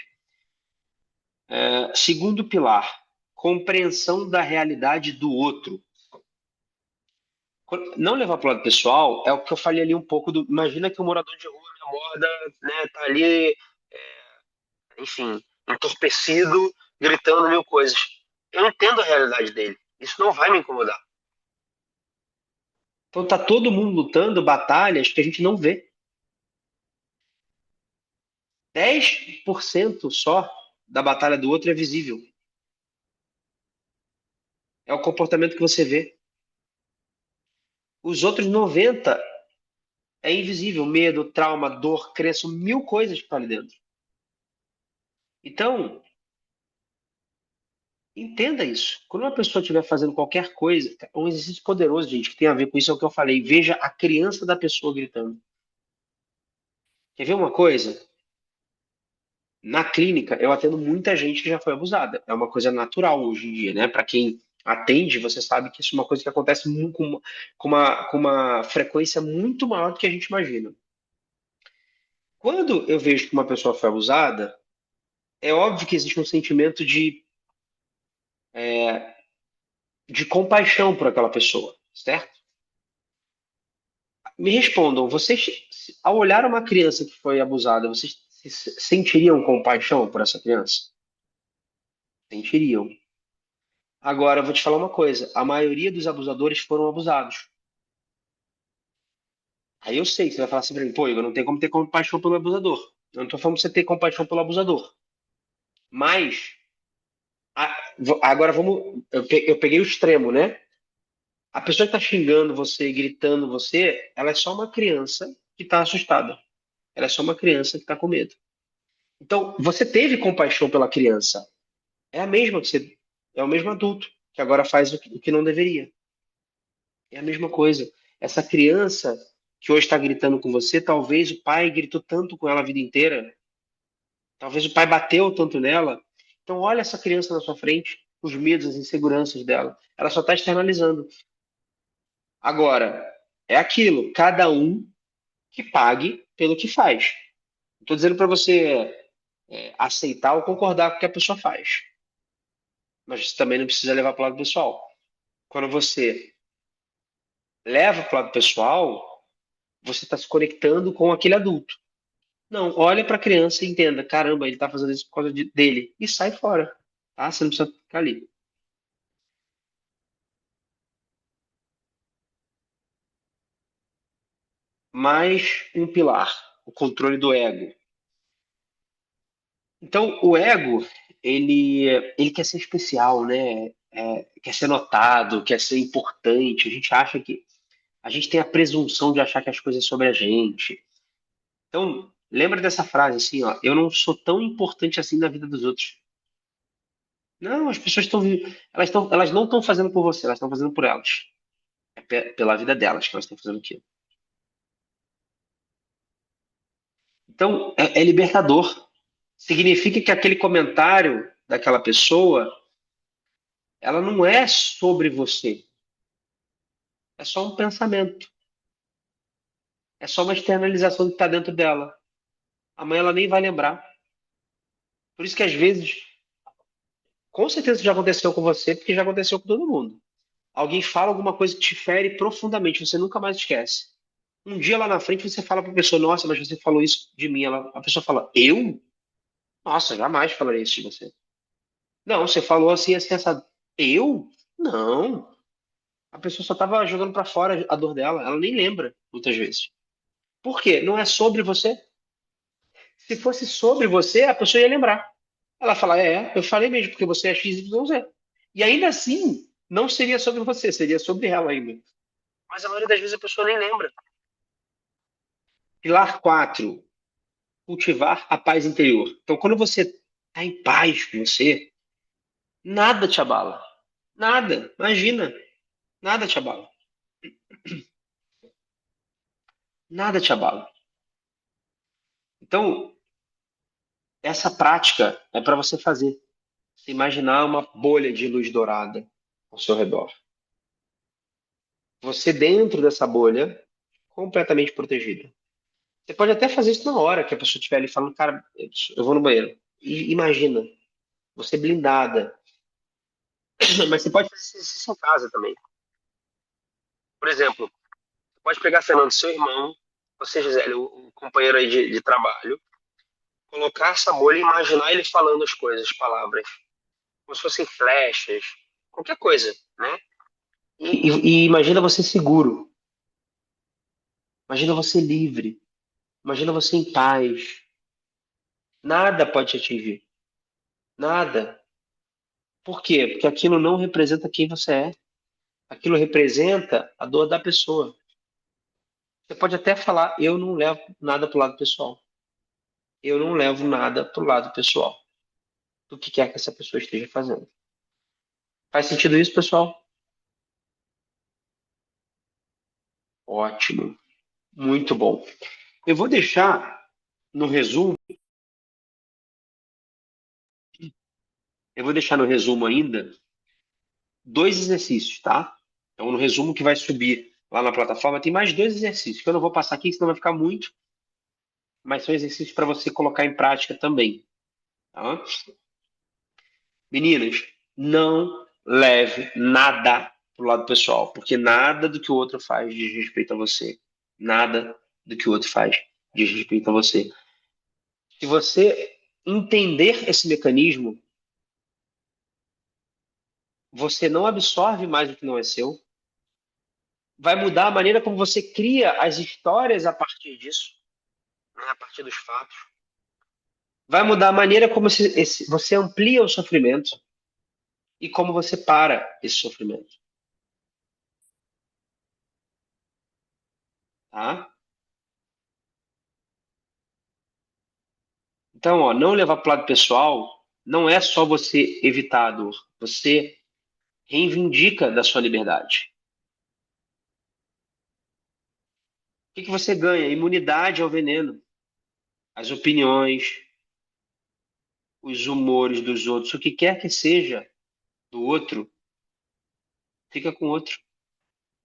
Segundo pilar, compreensão da realidade do outro. Não levar para o lado pessoal é o que eu falei ali um pouco do. Imagina que o morador de rua me aborda, né? Tá ali, enfim, entorpecido, gritando mil coisas. Eu entendo a realidade dele. Isso não vai me incomodar. Então tá todo mundo lutando batalhas que a gente não vê. 10% só da batalha do outro é visível. É o comportamento que você vê. Os outros 90 É invisível. Medo, trauma, dor, crença, mil coisas que estão ali dentro. Então, entenda isso. Quando uma pessoa estiver fazendo qualquer coisa, um exercício poderoso, gente, que tem a ver com isso é o que eu falei. Veja a criança da pessoa gritando. Quer ver uma coisa? Na clínica, eu atendo muita gente que já foi abusada. É uma coisa natural hoje em dia, né? Para quem atende, você sabe que isso é uma coisa que acontece com uma frequência muito maior do que a gente imagina. Quando eu vejo que uma pessoa foi abusada, é óbvio que existe um sentimento de compaixão por aquela pessoa, certo? Me respondam, vocês, ao olhar uma criança que foi abusada, vocês sentiriam compaixão por essa criança? Sentiriam. Agora, eu vou te falar uma coisa: a maioria dos abusadores foram abusados. Aí eu sei que você vai falar assim pra mim, pô, Igor, não tem como ter compaixão pelo abusador. Eu não tô falando pra você ter compaixão pelo abusador. Mas, agora vamos. Eu peguei o extremo, né? A pessoa que tá xingando você, gritando você, ela é só uma criança que tá assustada. Ela é só uma criança que tá com medo. Então, você teve compaixão pela criança. É a mesma que você. É o mesmo adulto que agora faz o que não deveria. É a mesma coisa. Essa criança que hoje está gritando com você, talvez o pai gritou tanto com ela a vida inteira, talvez o pai bateu tanto nela. Então, olha essa criança na sua frente, os medos, as inseguranças dela. Ela só está externalizando. Agora, é aquilo, cada um que pague pelo que faz. Não estou dizendo para você aceitar ou concordar com o que a pessoa faz, mas você também não precisa levar para o lado pessoal. Quando você leva para o lado pessoal, você está se conectando com aquele adulto. Não, olha para a criança e entenda, caramba, ele está fazendo isso por causa dele. E sai fora, tá? Você não precisa ficar ali. Mais um pilar, o controle do ego. Então, o ego, ele quer ser especial, né? Quer ser notado, quer ser importante. A gente acha que a gente tem a presunção de achar que as coisas é sobre a gente. Então, lembra dessa frase assim, ó, eu não sou tão importante assim na vida dos outros. Não, as pessoas elas não estão fazendo por você, elas estão fazendo por elas. É pela vida delas que elas estão fazendo aquilo. Então, é libertador. Significa que aquele comentário daquela pessoa, ela não é sobre você. É só um pensamento. É só uma externalização que está dentro dela. Amanhã ela nem vai lembrar. Por isso que às vezes, com certeza já aconteceu com você, porque já aconteceu com todo mundo. Alguém fala alguma coisa que te fere profundamente, você nunca mais esquece. Um dia lá na frente você fala para a pessoa, nossa, mas você falou isso de mim. A pessoa fala, eu? Nossa, jamais falarei isso de você. Não, você falou assim, assim, essa. Eu? Não. A pessoa só estava jogando para fora a dor dela. Ela nem lembra, muitas vezes. Por quê? Não é sobre você. Se fosse sobre você, a pessoa ia lembrar. Ela fala, eu falei mesmo, porque você é X, Y, Z. E ainda assim, não seria sobre você, seria sobre ela ainda. Mas a maioria das vezes a pessoa nem lembra. Pilar 4, cultivar a paz interior. Então, quando você está em paz com você, nada te abala. Nada. Imagina. Nada te abala. Nada te abala. Então, essa prática é para você fazer. Você imaginar uma bolha de luz dourada ao seu redor. Você dentro dessa bolha, completamente protegida. Você pode até fazer isso na hora que a pessoa estiver ali falando, cara, eu vou no banheiro. E imagina, você blindada. Mas você pode fazer isso em casa também. Por exemplo, você pode pegar Fernando, seu irmão, você, Gisele, o companheiro aí de trabalho, colocar essa bolha e imaginar ele falando as coisas, as palavras, como se fossem flechas, qualquer coisa, né? E imagina você seguro, imagina você livre, imagina você em paz. Nada pode te atingir, nada. Por quê? Porque aquilo não representa quem você é. Aquilo representa a dor da pessoa. Você pode até falar, eu não levo nada pro lado pessoal. Eu não levo nada pro lado pessoal do que quer que essa pessoa esteja fazendo. Faz sentido isso, pessoal? Ótimo. Muito bom. Eu vou deixar no resumo, eu vou deixar no resumo ainda 2 exercícios, tá? Então, no resumo que vai subir lá na plataforma, tem mais 2 exercícios, que eu não vou passar aqui, senão vai ficar muito, mas são exercícios para você colocar em prática também, tá? Meninas, não leve nada pro lado pessoal, porque nada do que o outro faz diz respeito a você. Nada do que o outro faz diz respeito a você. Se você entender esse mecanismo, você não absorve mais o que não é seu. Vai mudar a maneira como você cria as histórias a partir disso, né, a partir dos fatos. Vai mudar a maneira como você amplia o sofrimento e como você para esse sofrimento. Tá? Então, ó, não levar para o lado pessoal não é só você evitar a dor, você reivindica da sua liberdade. O que que você ganha? Imunidade ao veneno, às opiniões, os humores dos outros, o que quer que seja do outro, fica com o outro.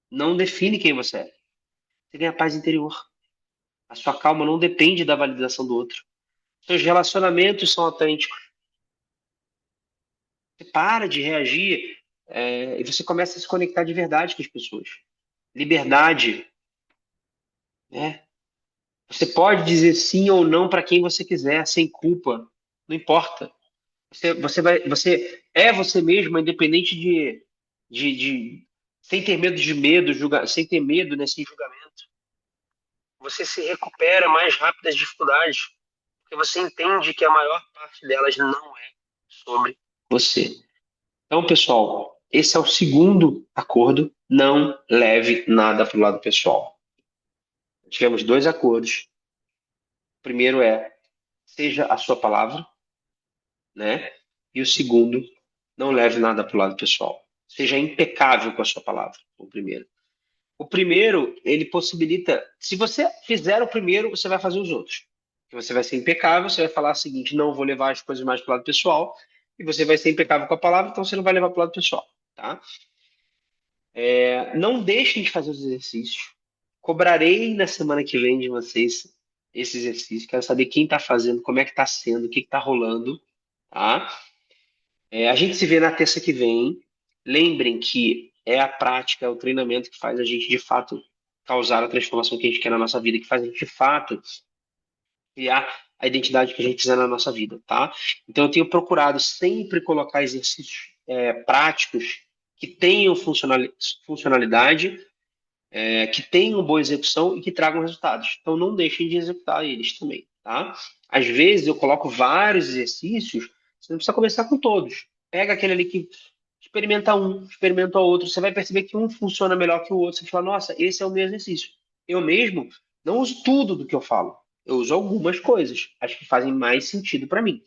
Não define quem você é. Você ganha paz interior. A sua calma não depende da validação do outro. Seus relacionamentos são autênticos. Você para de reagir, e você começa a se conectar de verdade com as pessoas. Liberdade, né? Você pode dizer sim ou não para quem você quiser, sem culpa. Não importa. Você é você mesmo, independente sem ter medo de medo, sem ter medo, né, sem julgamento. Você se recupera mais rápido das dificuldades, porque você entende que a maior parte delas não é sobre você. Então, pessoal, esse é o segundo acordo. Não leve nada para o lado pessoal. Tivemos 2 acordos. O primeiro é seja a sua palavra, né? E o segundo, não leve nada para o lado pessoal. Seja impecável com a sua palavra. O primeiro. O primeiro, ele possibilita. Se você fizer o primeiro, você vai fazer os outros. Você vai ser impecável, você vai falar o seguinte: não vou levar as coisas mais para o lado pessoal. E você vai ser impecável com a palavra, então você não vai levar para o lado pessoal, tá? Não deixem de fazer os exercícios. Cobrarei na semana que vem de vocês esse exercício. Quero saber quem está fazendo, como é que está sendo, o que está rolando, tá? A gente se vê na terça que vem. Lembrem que é a prática, é o treinamento que faz a gente, de fato, causar a transformação que a gente quer na nossa vida, que faz a gente, de fato, criar a identidade que a gente quiser na nossa vida, tá? Então, eu tenho procurado sempre colocar exercícios práticos que tenham funcionalidade, que tenham boa execução e que tragam resultados. Então, não deixem de executar eles também, tá? Às vezes, eu coloco vários exercícios, você não precisa começar com todos. Pega aquele ali que experimenta um, experimenta outro, você vai perceber que um funciona melhor que o outro. Você fala, nossa, esse é o meu exercício. Eu mesmo não uso tudo do que eu falo. Eu uso algumas coisas, as que fazem mais sentido para mim.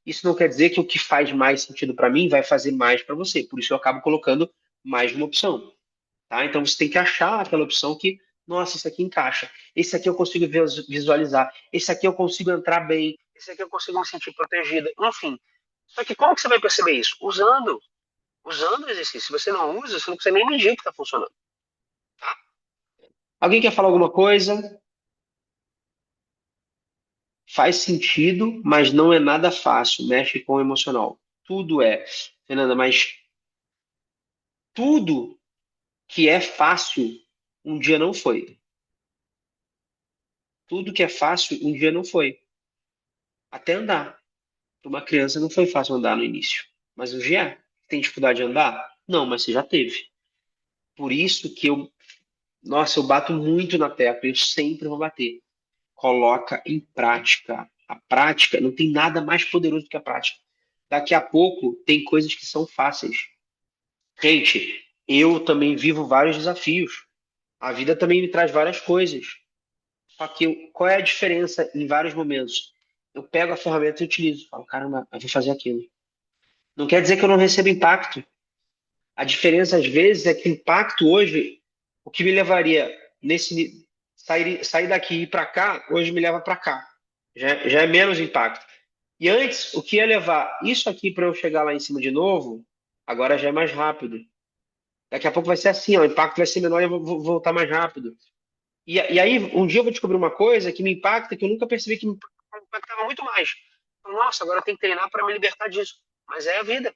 Isso não quer dizer que o que faz mais sentido para mim vai fazer mais para você. Por isso eu acabo colocando mais de uma opção. Tá? Então você tem que achar aquela opção que, nossa, esse aqui encaixa. Esse aqui eu consigo visualizar. Esse aqui eu consigo entrar bem. Esse aqui eu consigo me sentir protegida. Enfim. Só que como que você vai perceber isso? Usando o exercício. Se você não usa, você não consegue nem medir que está funcionando. Tá? Alguém quer falar alguma coisa? Faz sentido, mas não é nada fácil. Mexe com o emocional. Tudo é. Fernanda, mas tudo que é fácil, um dia não foi. Tudo que é fácil, um dia não foi. Até andar. Para uma criança não foi fácil andar no início. Mas hoje é. Tem dificuldade de andar? Não, mas você já teve. Por isso que nossa, eu bato muito na tecla, eu sempre vou bater. Coloca em prática. A prática não tem nada mais poderoso do que a prática. Daqui a pouco tem coisas que são fáceis. Gente, eu também vivo vários desafios. A vida também me traz várias coisas. Só que qual é a diferença em vários momentos? Eu pego a ferramenta e utilizo. Falo, caramba, eu vou fazer aquilo. Não quer dizer que eu não recebo impacto. A diferença, às vezes, é que o impacto hoje, o que me levaria sair daqui e ir para cá, hoje me leva para cá. Já é menos impacto. E antes, o que ia levar isso aqui para eu chegar lá em cima de novo, agora já é mais rápido. Daqui a pouco vai ser assim, ó, o impacto vai ser menor e eu vou voltar mais rápido. E aí, um dia eu vou descobrir uma coisa que me impacta, que eu nunca percebi que me impactava muito mais. Nossa, agora eu tenho que treinar para me libertar disso. Mas é a vida.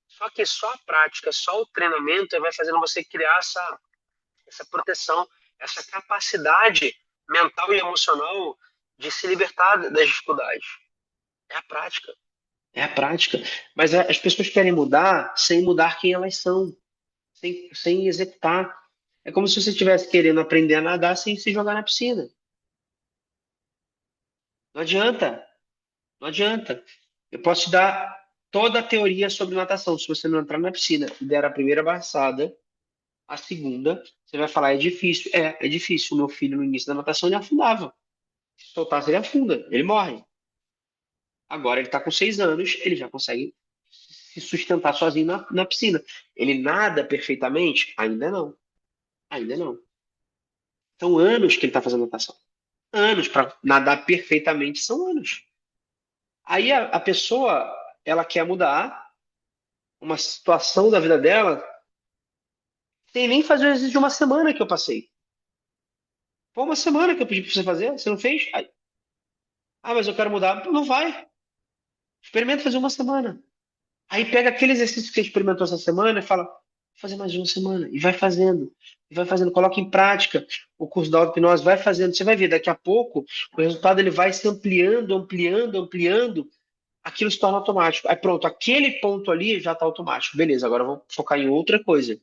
Só que só a prática, só o treinamento vai fazendo você criar essa proteção, essa capacidade mental e emocional de se libertar das dificuldades. É a prática. É a prática. Mas as pessoas querem mudar sem mudar quem elas são, sem executar. É como se você estivesse querendo aprender a nadar sem se jogar na piscina. Não adianta. Não adianta. Eu posso te dar toda a teoria sobre natação. Se você não entrar na piscina e der a primeira braçada, a segunda, você vai falar, é difícil. É difícil. O meu filho, no início da natação, ele afundava. Se soltasse, ele afunda. Ele morre. Agora ele está com 6 anos, ele já consegue se sustentar sozinho na piscina. Ele nada perfeitamente? Ainda não. Ainda não. São anos que ele está fazendo natação. Anos para nadar perfeitamente são anos. Aí a pessoa, ela quer mudar uma situação da vida dela sem nem fazer o exercício de uma semana que eu passei. Foi uma semana que eu pedi para você fazer, você não fez? Mas eu quero mudar. Não vai. Experimenta fazer uma semana. Aí pega aquele exercício que você experimentou essa semana e fala, vou fazer mais uma semana. E vai fazendo. E vai fazendo. Coloca em prática o curso da auto-hipnose. Vai fazendo. Você vai ver, daqui a pouco, o resultado ele vai se ampliando, ampliando, ampliando. Aquilo se torna automático. Aí pronto, aquele ponto ali já está automático. Beleza, agora eu vou focar em outra coisa.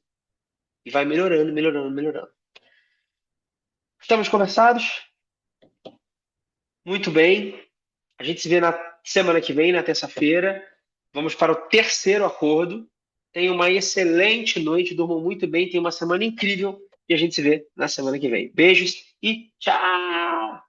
E vai melhorando, melhorando, melhorando. Estamos conversados? Muito bem. A gente se vê na semana que vem, na terça-feira. Vamos para o terceiro acordo. Tenha uma excelente noite, durmam muito bem, tenha uma semana incrível e a gente se vê na semana que vem. Beijos e tchau!